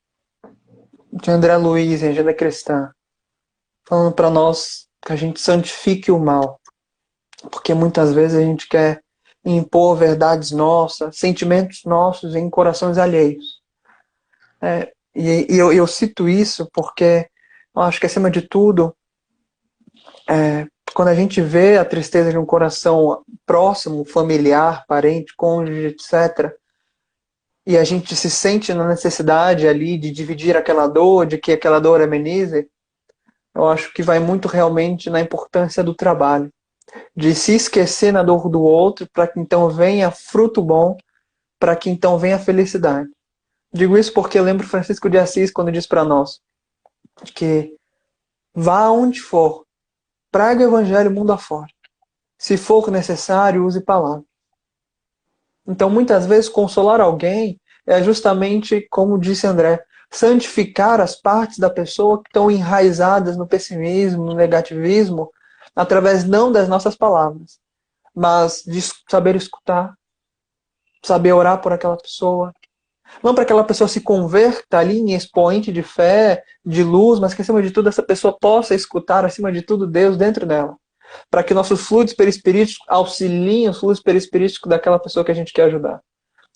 Speaker 2: de André Luiz, em Agenda Cristã, falando para nós que a gente santifique o mal. Porque muitas vezes a gente quer impor verdades nossas, sentimentos nossos em corações alheios. Eu cito isso porque eu acho que, acima de tudo, quando a gente vê a tristeza de um coração próximo, familiar, parente, cônjuge, etc., e a gente se sente na necessidade ali de dividir aquela dor, de que aquela dor amenize, eu acho que vai muito realmente na importância do trabalho, de se esquecer na dor do outro, para que então venha fruto bom, para que então venha felicidade. Digo isso porque eu lembro Francisco de Assis quando diz para nós que vá aonde for, prague o evangelho mundo afora. Se for necessário, use palavras. Então, muitas vezes, consolar alguém é justamente, como disse André, santificar as partes da pessoa que estão enraizadas no pessimismo, no negativismo, através não das nossas palavras, mas de saber escutar, saber orar por aquela pessoa. Não para que aquela pessoa se converta ali em expoente de fé, de luz, mas que, acima de tudo, essa pessoa possa escutar, acima de tudo, Deus dentro dela. Para que nossos fluidos perispiríticos auxiliem os fluidos perispiríticos daquela pessoa que a gente quer ajudar.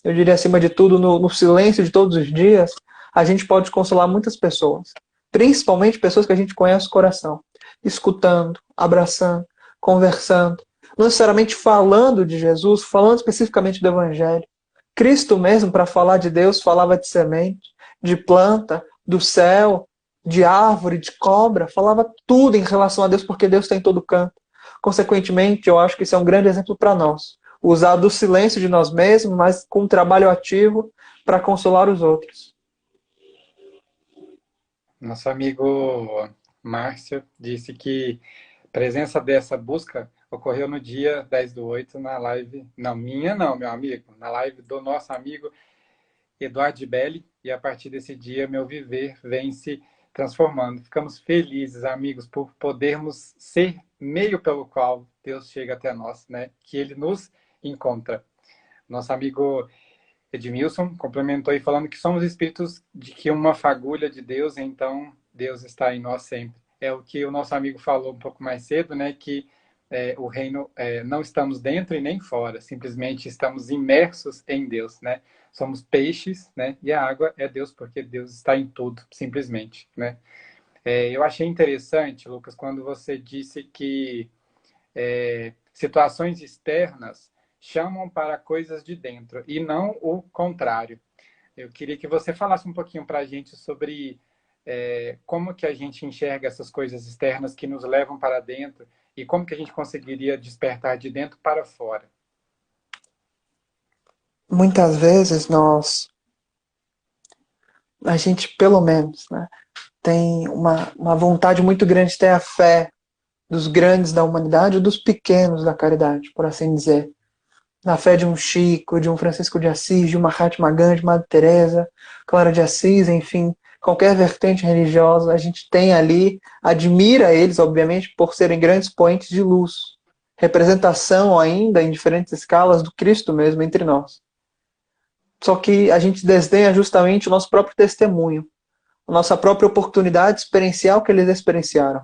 Speaker 2: Eu diria, acima de tudo, no silêncio de todos os dias, a gente pode consolar muitas pessoas. Principalmente pessoas que a gente conhece o coração. Escutando, abraçando, conversando. Não necessariamente falando de Jesus, falando especificamente do Evangelho. Cristo mesmo, para falar de Deus, falava de semente, de planta, do céu, de árvore, de cobra. Falava tudo em relação a Deus, porque Deus está em todo canto. Consequentemente, eu acho que isso é um grande exemplo para nós. Usar do silêncio de nós mesmos, mas com um trabalho ativo para consolar os outros.
Speaker 1: Nosso amigo Márcio disse que a presença dessa busca ocorreu no dia 10/8 na live, não, minha não, meu amigo, na live do nosso amigo Eduardo Belli, e a partir desse dia meu viver vem se transformando. Ficamos felizes, amigos, por podermos ser meio pelo qual Deus chega até nós, né? Que Ele nos encontra. Nosso amigo Edmilson complementou aí falando que somos espíritos de que uma fagulha de Deus, então Deus está em nós sempre. É o que o nosso amigo falou um pouco mais cedo, né? Que o reino não estamos dentro e nem fora, simplesmente estamos imersos em Deus, né? Somos peixes, né? E a água é Deus, porque Deus está em tudo, simplesmente, né? Eu achei interessante, Lucas, quando você disse que situações externas chamam para coisas de dentro e não o contrário. Eu queria que você falasse um pouquinho para a gente sobre como que a gente enxerga essas coisas externas que nos levam para dentro e como que a gente conseguiria despertar de dentro para fora.
Speaker 2: Muitas vezes a gente pelo menos, né, tem uma vontade muito grande de ter a fé dos grandes da humanidade ou dos pequenos da caridade, por assim dizer. Na fé de um Chico, de um Francisco de Assis, de uma Mahatma Gandhi, Madre Teresa, Clara de Assis, enfim, qualquer vertente religiosa, a gente tem ali, admira eles, obviamente, por serem grandes poentes de luz, representação ainda em diferentes escalas do Cristo mesmo entre nós. Só que a gente desdenha justamente o nosso próprio testemunho, a nossa própria oportunidade de experienciar o que eles experienciaram.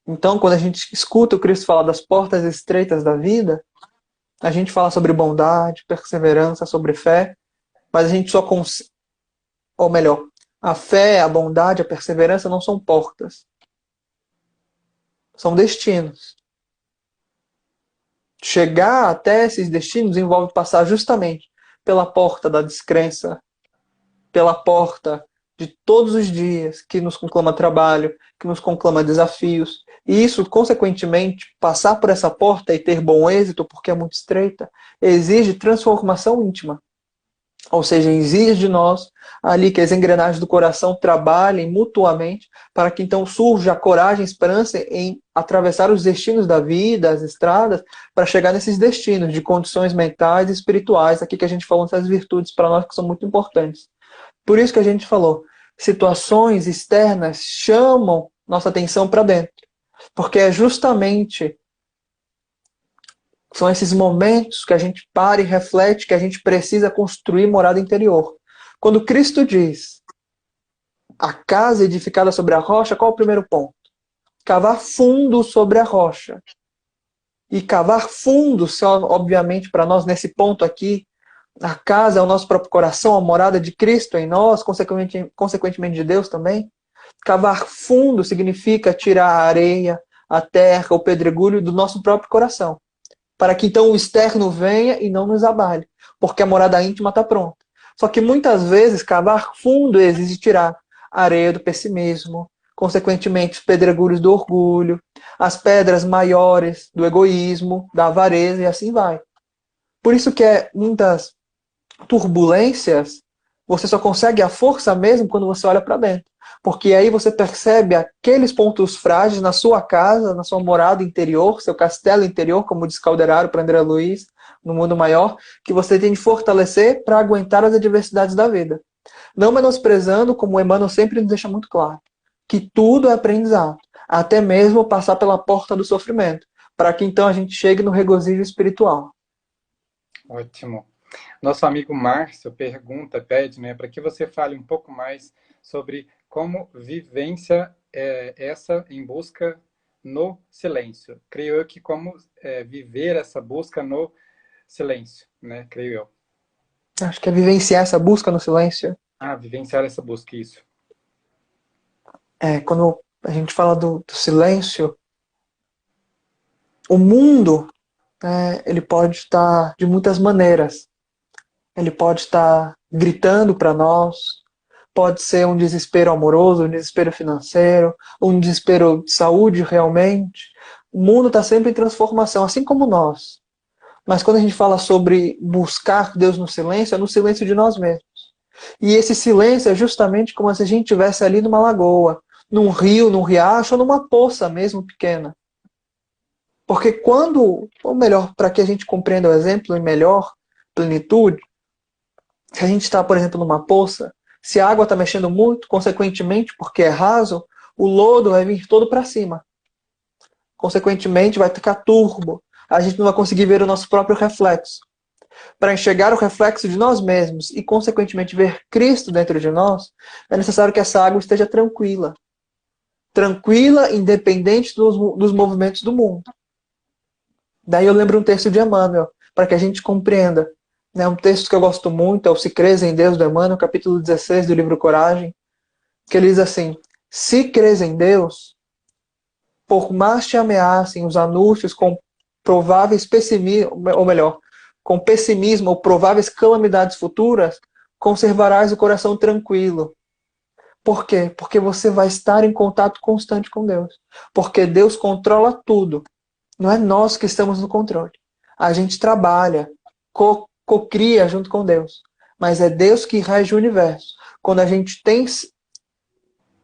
Speaker 2: Então, quando a gente escuta o Cristo falar das portas estreitas da vida, a gente fala sobre bondade, perseverança, sobre fé, mas a gente só consegue, ou melhor, a fé, a bondade, a perseverança não são portas, são destinos. Chegar até esses destinos envolve passar justamente pela porta da descrença, pela porta de todos os dias que nos conclama trabalho, que nos conclama desafios. E isso, consequentemente, passar por essa porta e ter bom êxito, porque é muito estreita, exige transformação íntima. Ou seja, exige de nós ali que as engrenagens do coração trabalhem mutuamente para que então surja a coragem e a esperança em atravessar os destinos da vida, as estradas, para chegar nesses destinos de condições mentais e espirituais, aqui que a gente falou dessas virtudes para nós que são muito importantes. Por isso que a gente falou, situações externas chamam nossa atenção para dentro, porque é justamente são esses momentos que a gente para e reflete que a gente precisa construir morada interior. Quando Cristo diz a casa edificada sobre a rocha, qual é o primeiro ponto? Cavar fundo sobre a rocha. E cavar fundo, obviamente, para nós, nesse ponto aqui, a casa é o nosso próprio coração, a morada de Cristo em nós, consequentemente de Deus também. Cavar fundo significa tirar a areia, a terra, o pedregulho do nosso próprio coração, para que então o externo venha e não nos abale, porque a morada íntima está pronta. Só que muitas vezes cavar fundo exige tirar a areia do pessimismo, consequentemente os pedregulhos do orgulho, as pedras maiores do egoísmo, da avareza e assim vai. Por isso que muitas turbulências você só consegue a força mesmo quando você olha para dentro. Porque aí você percebe aqueles pontos frágeis na sua casa, na sua morada interior, seu castelo interior, como diz Calderaro para André Luiz, no Mundo Maior, que você tem de fortalecer para aguentar as adversidades da vida. Não menosprezando, como o Emmanuel sempre nos deixa muito claro, que tudo é aprendizado, até mesmo passar pela porta do sofrimento, para que então a gente chegue no regozijo espiritual.
Speaker 1: Ótimo. Nosso amigo Márcio pede, né, para que você fale um pouco mais sobre como vivência essa em busca no silêncio. Creio eu que como viver essa busca no silêncio, né? Creio eu.
Speaker 2: Acho que é vivenciar essa busca no silêncio.
Speaker 1: Vivenciar essa busca, isso.
Speaker 2: Quando a gente fala do silêncio, o mundo, ele pode estar de muitas maneiras. Ele pode estar gritando para nós, pode ser um desespero amoroso, um desespero financeiro, um desespero de saúde realmente. O mundo está sempre em transformação, assim como nós. Mas quando a gente fala sobre buscar Deus no silêncio, é no silêncio de nós mesmos. E esse silêncio é justamente como se a gente estivesse ali numa lagoa, num rio, num riacho, ou numa poça mesmo pequena. Porque quando, ou melhor, para que a gente compreenda o exemplo em melhor plenitude, se a gente está, por exemplo, numa poça, se a água está mexendo muito, consequentemente, porque é raso, o lodo vai vir todo para cima. Consequentemente, vai ficar turbo. A gente não vai conseguir ver o nosso próprio reflexo. Para enxergar o reflexo de nós mesmos e, consequentemente, ver Cristo dentro de nós, é necessário que essa água esteja tranquila. Tranquila, independente dos movimentos do mundo. Daí eu lembro um texto de Emmanuel, para que a gente compreenda. Um texto que eu gosto muito, é o Se Crês em Deus, do Emmanuel, capítulo 16 do livro Coragem, que ele diz assim: se crês em Deus, por mais te ameacem os anúncios com prováveis pessimismo, ou melhor, com pessimismo ou prováveis calamidades futuras, conservarás o coração tranquilo. Por quê? Porque você vai estar em contato constante com Deus. Porque Deus controla tudo. Não é nós que estamos no controle. A gente trabalha, cocria junto com Deus. Mas é Deus que rege o universo. Quando a gente tem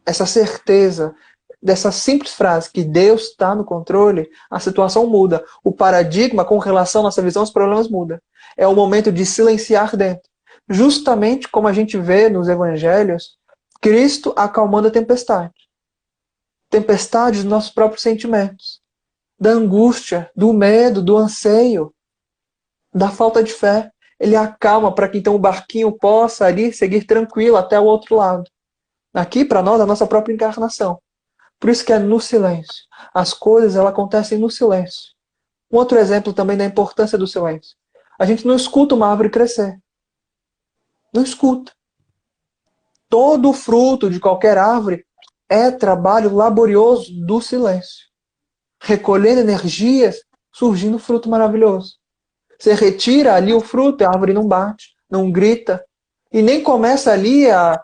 Speaker 2: essa certeza dessa simples frase, que Deus está no controle, a situação muda. O paradigma com relação à nossa visão, os problemas muda. É o momento de silenciar dentro. Justamente como a gente vê nos evangelhos, Cristo acalmando a tempestade. Tempestade dos nossos próprios sentimentos. Da angústia, do medo, do anseio, da falta de fé. Ele acalma para que então o barquinho possa ali seguir tranquilo até o outro lado. Aqui, para nós, a nossa própria encarnação. Por isso que é no silêncio. As coisas, elas acontecem no silêncio. Um outro exemplo também da importância do silêncio. A gente não escuta uma árvore crescer. Não escuta. Todo o fruto de qualquer árvore é trabalho laborioso do silêncio. Recolhendo energias, surgindo fruto maravilhoso. Você retira ali o fruto, a árvore não bate, não grita. E nem começa ali a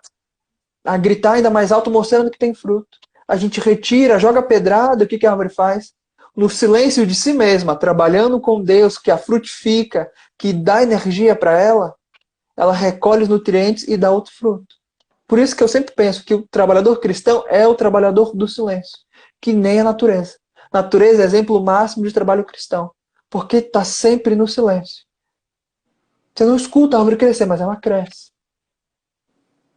Speaker 2: gritar ainda mais alto, mostrando que tem fruto. A gente retira, joga pedrada, o que a árvore faz? No silêncio de si mesma, trabalhando com Deus, que a frutifica, que dá energia para ela recolhe os nutrientes e dá outro fruto. Por isso que eu sempre penso que o trabalhador cristão é o trabalhador do silêncio, que nem a natureza. Natureza é exemplo máximo de trabalho cristão, porque está sempre no silêncio. Você não escuta a árvore crescer, mas ela cresce.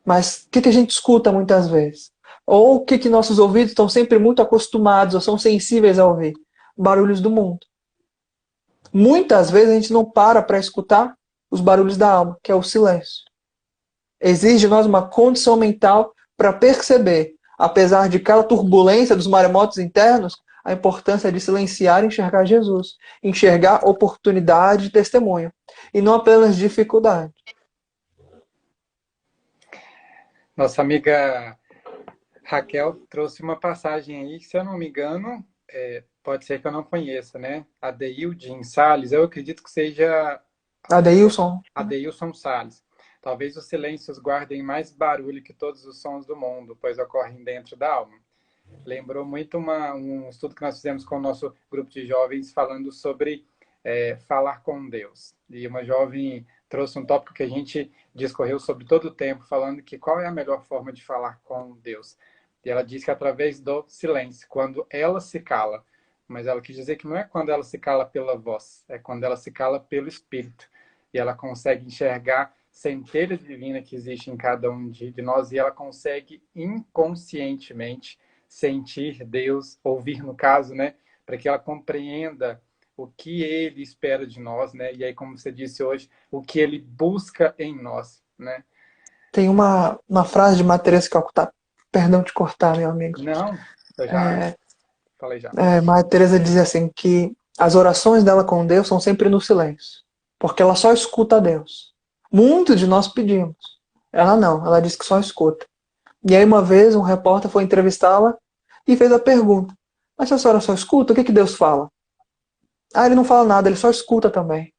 Speaker 2: Mas o que a gente escuta muitas vezes? Ou o que nossos ouvidos estão sempre muito acostumados ou são sensíveis a ouvir? Barulhos do mundo. Muitas vezes a gente não para escutar os barulhos da alma, que é o silêncio. Exige de nós uma condição mental para perceber, apesar de cada turbulência dos maremotos internos, a importância de silenciar e enxergar Jesus. Enxergar oportunidade de testemunho. E não apenas dificuldade.
Speaker 1: Nossa amiga Raquel trouxe uma passagem aí, que, se eu não me engano, pode ser que eu não conheça, né? Adeildin Salles, eu acredito que seja
Speaker 2: Adeilson.
Speaker 1: Adeilson Salles. Talvez os silêncios guardem mais barulho que todos os sons do mundo, pois ocorrem dentro da alma. Lembrou muito um estudo que nós fizemos com o nosso grupo de jovens falando sobre falar com Deus. E uma jovem trouxe um tópico que a gente discorreu sobre todo o tempo, falando que qual é a melhor forma de falar com Deus. E ela disse que através do silêncio, quando ela se cala. Mas ela quis dizer que não é quando ela se cala pela voz, é quando ela se cala pelo Espírito. E ela consegue enxergar centelha divina que existe em cada um de nós, e ela consegue inconscientemente sentir Deus, ouvir no caso, né, para que ela compreenda o que ele espera de nós, né? E aí, como você disse hoje, o que ele busca em nós, né?
Speaker 2: Tem uma frase de Matheus que eu tá, perdão de cortar, meu amigo.
Speaker 1: Não, eu já falei já.
Speaker 2: Maria Teresa dizia assim que as orações dela com Deus são sempre no silêncio, porque ela só escuta a Deus. Muitos de nós pedimos. Ela não, ela disse que só escuta. E aí uma vez um repórter foi entrevistá-la e fez a pergunta: mas se a senhora só escuta, o que Deus fala? Ah, ele não fala nada, ele só escuta também.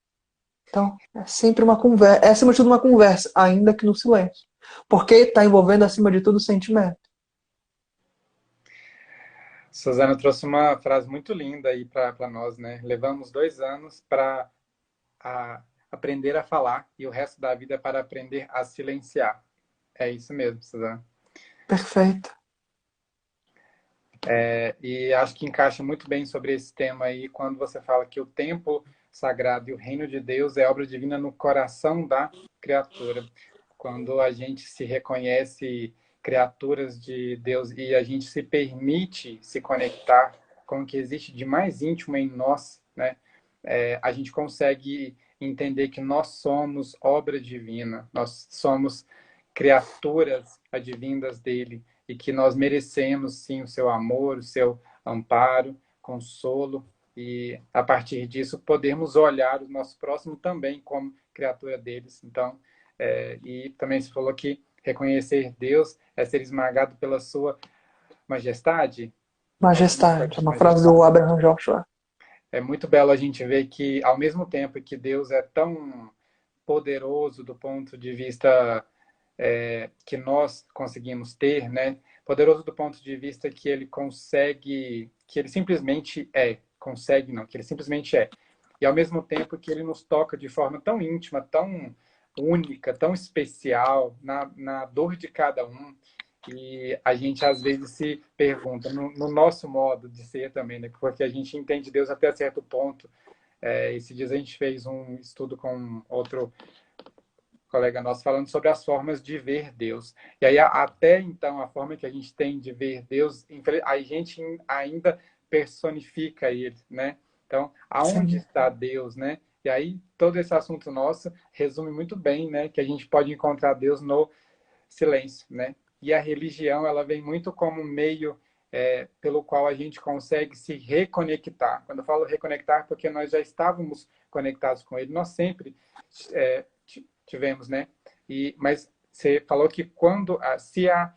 Speaker 2: Então, é sempre uma conversa, é acima de tudo uma conversa, ainda que no silêncio. Porque está envolvendo acima de tudo o sentimento.
Speaker 1: Suzana trouxe uma frase muito linda aí para nós, né? Levamos 2 anos para aprender a falar e o resto da vida para aprender a silenciar. É isso mesmo, Suzana.
Speaker 2: Perfeito.
Speaker 1: E acho que encaixa muito bem sobre esse tema aí, quando você fala que o tempo sagrado e o reino de Deus é obra divina no coração da criatura. Quando a gente se reconhece criaturas de Deus e a gente se permite se conectar com o que existe de mais íntimo em nós, né? A gente consegue entender que nós somos obra divina, nós somos criaturas advindas dele e que nós merecemos, sim, o seu amor, o seu amparo, consolo, e a partir disso podemos olhar o nosso próximo também como criatura deles. Então, e também se falou que reconhecer Deus é ser esmagado pela sua majestade.
Speaker 2: Majestade. É uma frase
Speaker 1: Majestade.
Speaker 2: do Abraham Joshua.
Speaker 1: É muito belo a gente ver que, ao mesmo tempo que Deus é tão poderoso do ponto de vista que nós conseguimos ter, né? Poderoso do ponto de vista que ele consegue, que ele simplesmente consegue não, que ele simplesmente é. E ao mesmo tempo que ele nos toca de forma tão íntima, tão única, tão especial, na dor de cada um. E a gente às vezes se pergunta, no nosso modo de ser também, né? Porque a gente entende Deus até certo ponto. Esses dias a gente fez um estudo com outro colega nosso falando sobre as formas de ver Deus. E aí, até então, a forma que a gente tem de ver Deus, a gente ainda personifica ele, né? Então, aonde
Speaker 2: Sim.
Speaker 1: está Deus, né? E aí, todo esse assunto nosso resume muito bem, né? Que a gente pode encontrar Deus no silêncio, né? E a religião, ela vem muito como meio pelo qual a gente consegue se reconectar. Quando eu falo reconectar, porque nós já estávamos conectados com Ele, nós sempre tivemos, né? Mas você falou que se a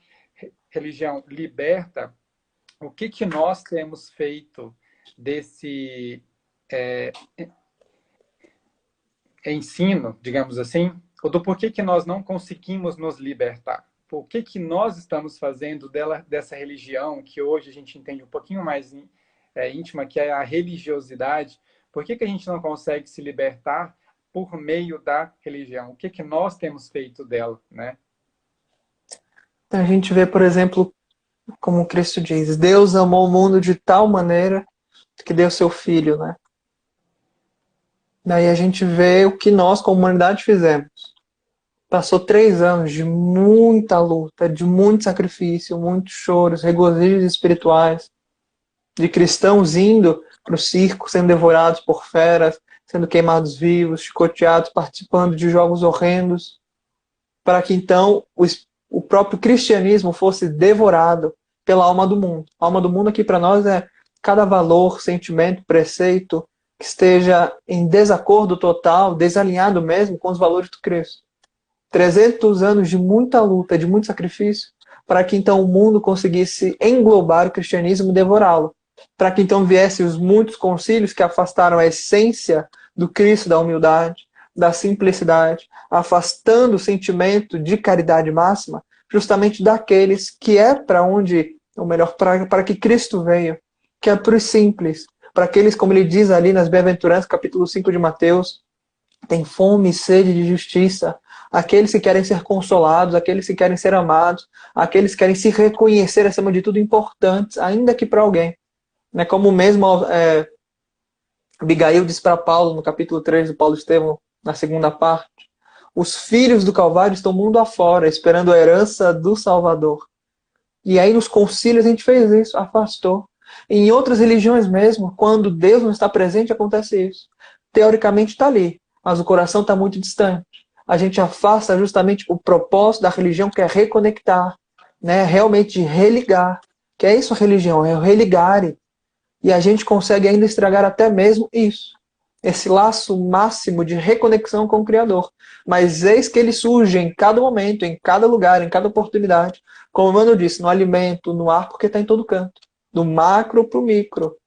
Speaker 1: religião liberta, o que nós temos feito desse ensino, digamos assim, ou do porquê que nós não conseguimos nos libertar? Por que nós estamos fazendo dessa religião, que hoje a gente entende um pouquinho mais íntima, que é a religiosidade, por que a gente não consegue se libertar por meio da religião? O que nós temos feito dela, né?
Speaker 2: A gente vê, por exemplo, como Cristo diz, Deus amou o mundo de tal maneira que deu seu Filho, né? Daí a gente vê o que nós, como humanidade, fizemos. Passou 3 anos de muita luta, de muito sacrifício, muitos choros, regozijos espirituais, de cristãos indo para o circo, sendo devorados por feras, sendo queimados vivos, chicoteados, participando de jogos horrendos, para que então o próprio cristianismo fosse devorado pela alma do mundo. A alma do mundo aqui para nós é cada valor, sentimento, preceito que esteja em desacordo total, desalinhado mesmo com os valores do Cristo. 300 anos de muita luta, de muito sacrifício, para que então o mundo conseguisse englobar o cristianismo e devorá-lo. Para que então viessem os muitos concílios que afastaram a essência do Cristo, da humildade, da simplicidade, afastando o sentimento de caridade máxima, justamente daqueles que é para onde, ou melhor, para que Cristo veio, que é para os simples, para aqueles, como ele diz ali nas Bem-aventuranças, capítulo 5 de Mateus, tem fome e sede de justiça, aqueles que querem ser consolados, aqueles que querem ser amados, aqueles que querem se reconhecer, acima de tudo, importantes, ainda que para alguém. Como mesmo Abigail diz para Paulo, no capítulo 3 do Paulo Estevão, na segunda parte, os filhos do Calvário estão mundo afora, esperando a herança do Salvador. E aí nos concílios a gente fez isso, afastou. Em outras religiões mesmo, quando Deus não está presente, acontece isso. Teoricamente está ali, mas o coração está muito distante. A gente afasta justamente o propósito da religião, que é reconectar, né? Realmente religar. Que é isso a religião, é o religare. E a gente consegue ainda estragar até mesmo isso. Esse laço máximo de reconexão com o Criador. Mas eis que ele surge em cada momento, em cada lugar, em cada oportunidade. Como o Mano disse, no alimento, no ar, porque está em todo canto. Do macro para o micro.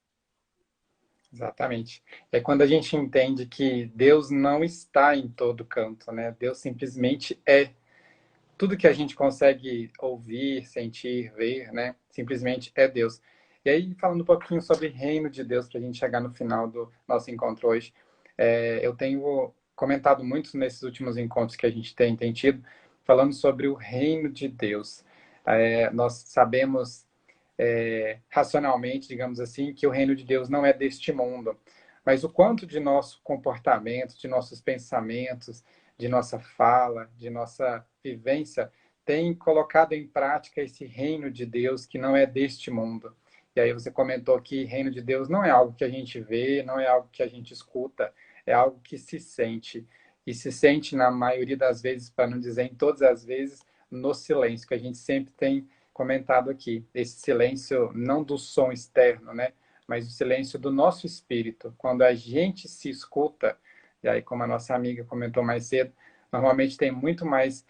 Speaker 1: Exatamente. É quando a gente entende que Deus não está em todo canto, né? Deus simplesmente é. Tudo que a gente consegue ouvir, sentir, ver, né? Simplesmente é Deus. E aí, falando um pouquinho sobre o reino de Deus, para a gente chegar no final do nosso encontro hoje, eu tenho comentado muito nesses últimos encontros que a gente tem tido, falando sobre o reino de Deus. Nós sabemos racionalmente, digamos assim, que o reino de Deus não é deste mundo. Mas o quanto de nosso comportamento, de nossos pensamentos, de nossa fala, de nossa vivência, tem colocado em prática esse reino de Deus que não é deste mundo. E aí você comentou que reino de Deus não é algo que a gente vê, não é algo que a gente escuta, é algo que se sente. E se sente na maioria das vezes, para não dizer em todas as vezes, no silêncio, que a gente sempre tem comentado aqui. Esse silêncio não do som externo, né? Mas o silêncio do nosso espírito. Quando a gente se escuta, e aí como a nossa amiga comentou mais cedo, normalmente tem muito mais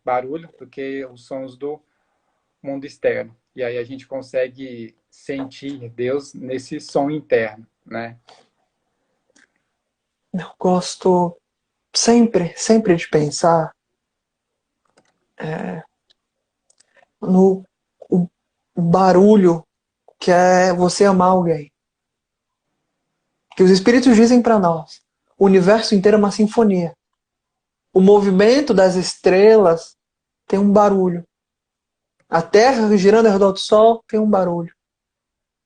Speaker 1: barulho do que os sons do mundo externo. E aí a gente consegue sentir Deus nesse som interno, né?
Speaker 2: Eu gosto sempre de pensar no o barulho que é você amar alguém. Que os espíritos dizem para nós. O universo inteiro é uma sinfonia. O movimento das estrelas tem um barulho. A Terra girando ao redor do Sol tem um barulho.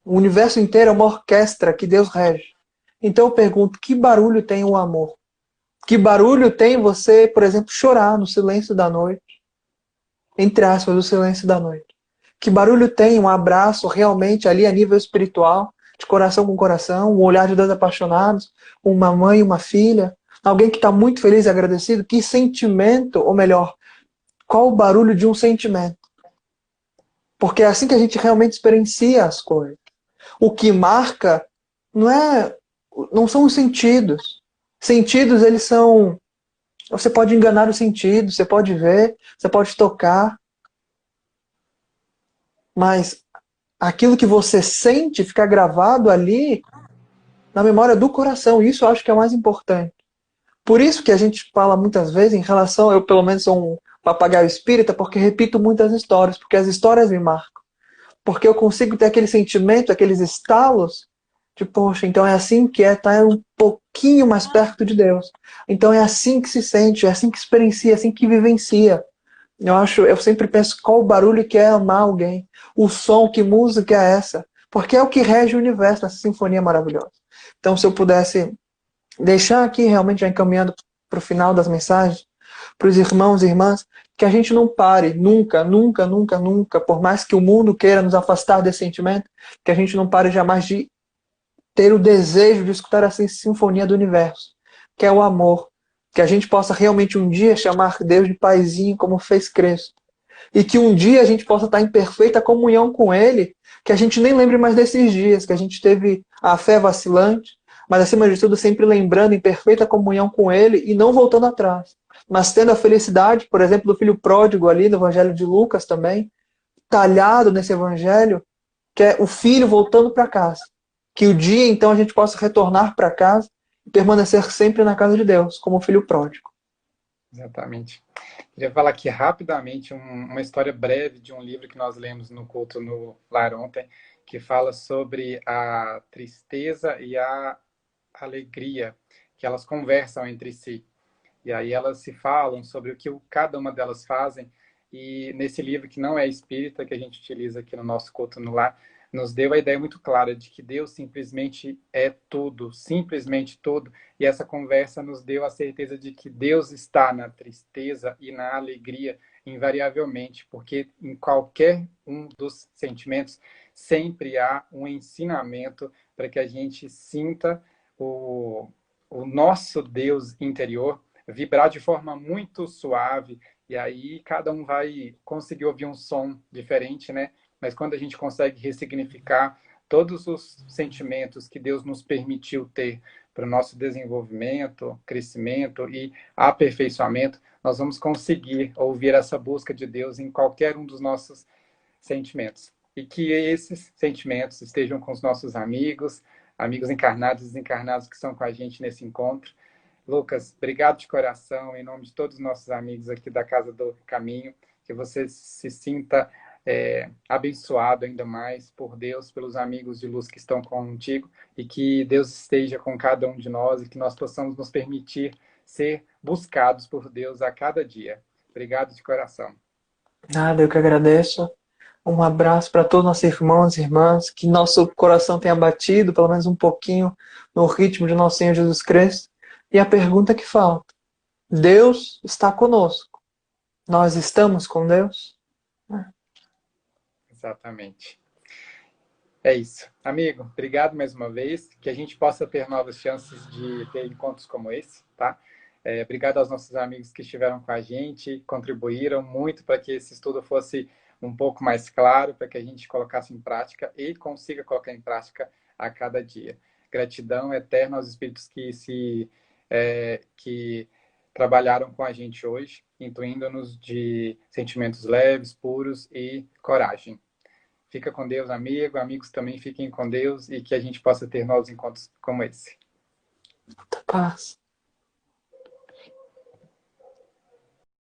Speaker 2: O universo inteiro é uma orquestra que Deus rege. Então eu pergunto, que barulho tem o amor? Que barulho tem você, por exemplo, chorar no silêncio da noite? Entre aspas, o silêncio da noite. Que barulho tem um abraço realmente ali a nível espiritual, de coração com coração, um olhar de dois apaixonados, uma mãe e uma filha, alguém que está muito feliz e agradecido? Que sentimento, ou melhor, qual o barulho de um sentimento? Porque é assim que a gente realmente experiencia as coisas. O que marca não é, não são os sentidos. Sentidos, eles são... Você pode enganar os sentidos, você pode ver, você pode tocar, mas aquilo que você sente fica gravado ali na memória do coração. Isso eu acho que é o mais importante. Por isso que a gente fala muitas vezes em relação, eu pelo menos sou um papagaio espírita, porque repito muitas histórias, porque as histórias me marcam. Porque eu consigo ter aquele sentimento, aqueles estalos de, poxa, então é assim que é estar um pouquinho mais perto de Deus. Então é assim que se sente, é assim que experiencia, é assim que vivencia. Eu sempre penso qual o barulho que é amar alguém, o som, que música é essa, porque é o que rege o universo, essa sinfonia maravilhosa. Então, se eu pudesse deixar aqui realmente já encaminhando para o final das mensagens, para os irmãos e irmãs, que a gente não pare nunca, nunca, nunca, nunca, por mais que o mundo queira nos afastar desse sentimento, que a gente não pare jamais de ter o desejo de escutar essa sinfonia do universo, que é o amor, que a gente possa realmente um dia chamar Deus de Paizinho, como fez Cristo, e que um dia a gente possa estar em perfeita comunhão com Ele, que a gente nem lembre mais desses dias, que a gente teve a fé vacilante, mas acima de tudo sempre lembrando em perfeita comunhão com Ele e não voltando atrás. Mas tendo a felicidade, por exemplo, do filho pródigo ali no Evangelho de Lucas também, talhado nesse Evangelho, que é o filho voltando para casa. Que o dia então a gente possa retornar para casa e permanecer sempre na casa de Deus, como o filho pródigo.
Speaker 1: Exatamente. Queria falar aqui rapidamente uma história breve de um livro que nós lemos no culto no lar ontem, que fala sobre a tristeza e a alegria, que elas conversam entre si. E aí elas se falam sobre o que cada uma delas fazem. E nesse livro, que não é espírita, que a gente utiliza aqui no nosso culto no lar, nos deu a ideia muito clara de que Deus simplesmente é tudo, simplesmente tudo. E essa conversa nos deu a certeza de que Deus está na tristeza e na alegria, invariavelmente, porque em qualquer um dos sentimentos sempre há um ensinamento para que a gente sinta o nosso Deus interior vibrar de forma muito suave, e aí cada um vai conseguir ouvir um som diferente, né? Mas quando a gente consegue ressignificar todos os sentimentos que Deus nos permitiu ter para o nosso desenvolvimento, crescimento e aperfeiçoamento, nós vamos conseguir ouvir essa busca de Deus em qualquer um dos nossos sentimentos. E que esses sentimentos estejam com os nossos amigos, amigos encarnados e desencarnados que estão com a gente nesse encontro. Lucas, obrigado de coração, em nome de todos os nossos amigos aqui da Casa do Caminho, que você se sinta abençoado ainda mais por Deus, pelos amigos de luz que estão contigo, e que Deus esteja com cada um de nós e que nós possamos nos permitir ser buscados por Deus a cada dia. Obrigado de coração.
Speaker 2: Nada, eu que agradeço. Um abraço para todos nossos irmãos e irmãs, que nosso coração tenha batido pelo menos um pouquinho no ritmo de nosso Senhor Jesus Cristo. E a pergunta que falta: Deus está conosco. Nós estamos com Deus?
Speaker 1: Exatamente. É isso. Amigo, obrigado mais uma vez. Que a gente possa ter novas chances de ter encontros como esse, tá? Obrigado aos nossos amigos que estiveram com a gente, contribuíram muito para que esse estudo fosse um pouco mais claro, para que a gente colocasse em prática e consiga colocar em prática a cada dia. Gratidão eterna aos espíritos que trabalharam com a gente hoje, intuindo-nos de sentimentos leves, puros e coragem. Fica com Deus, amigo. Amigos também fiquem com Deus e que a gente possa ter novos encontros como esse.
Speaker 2: Paz.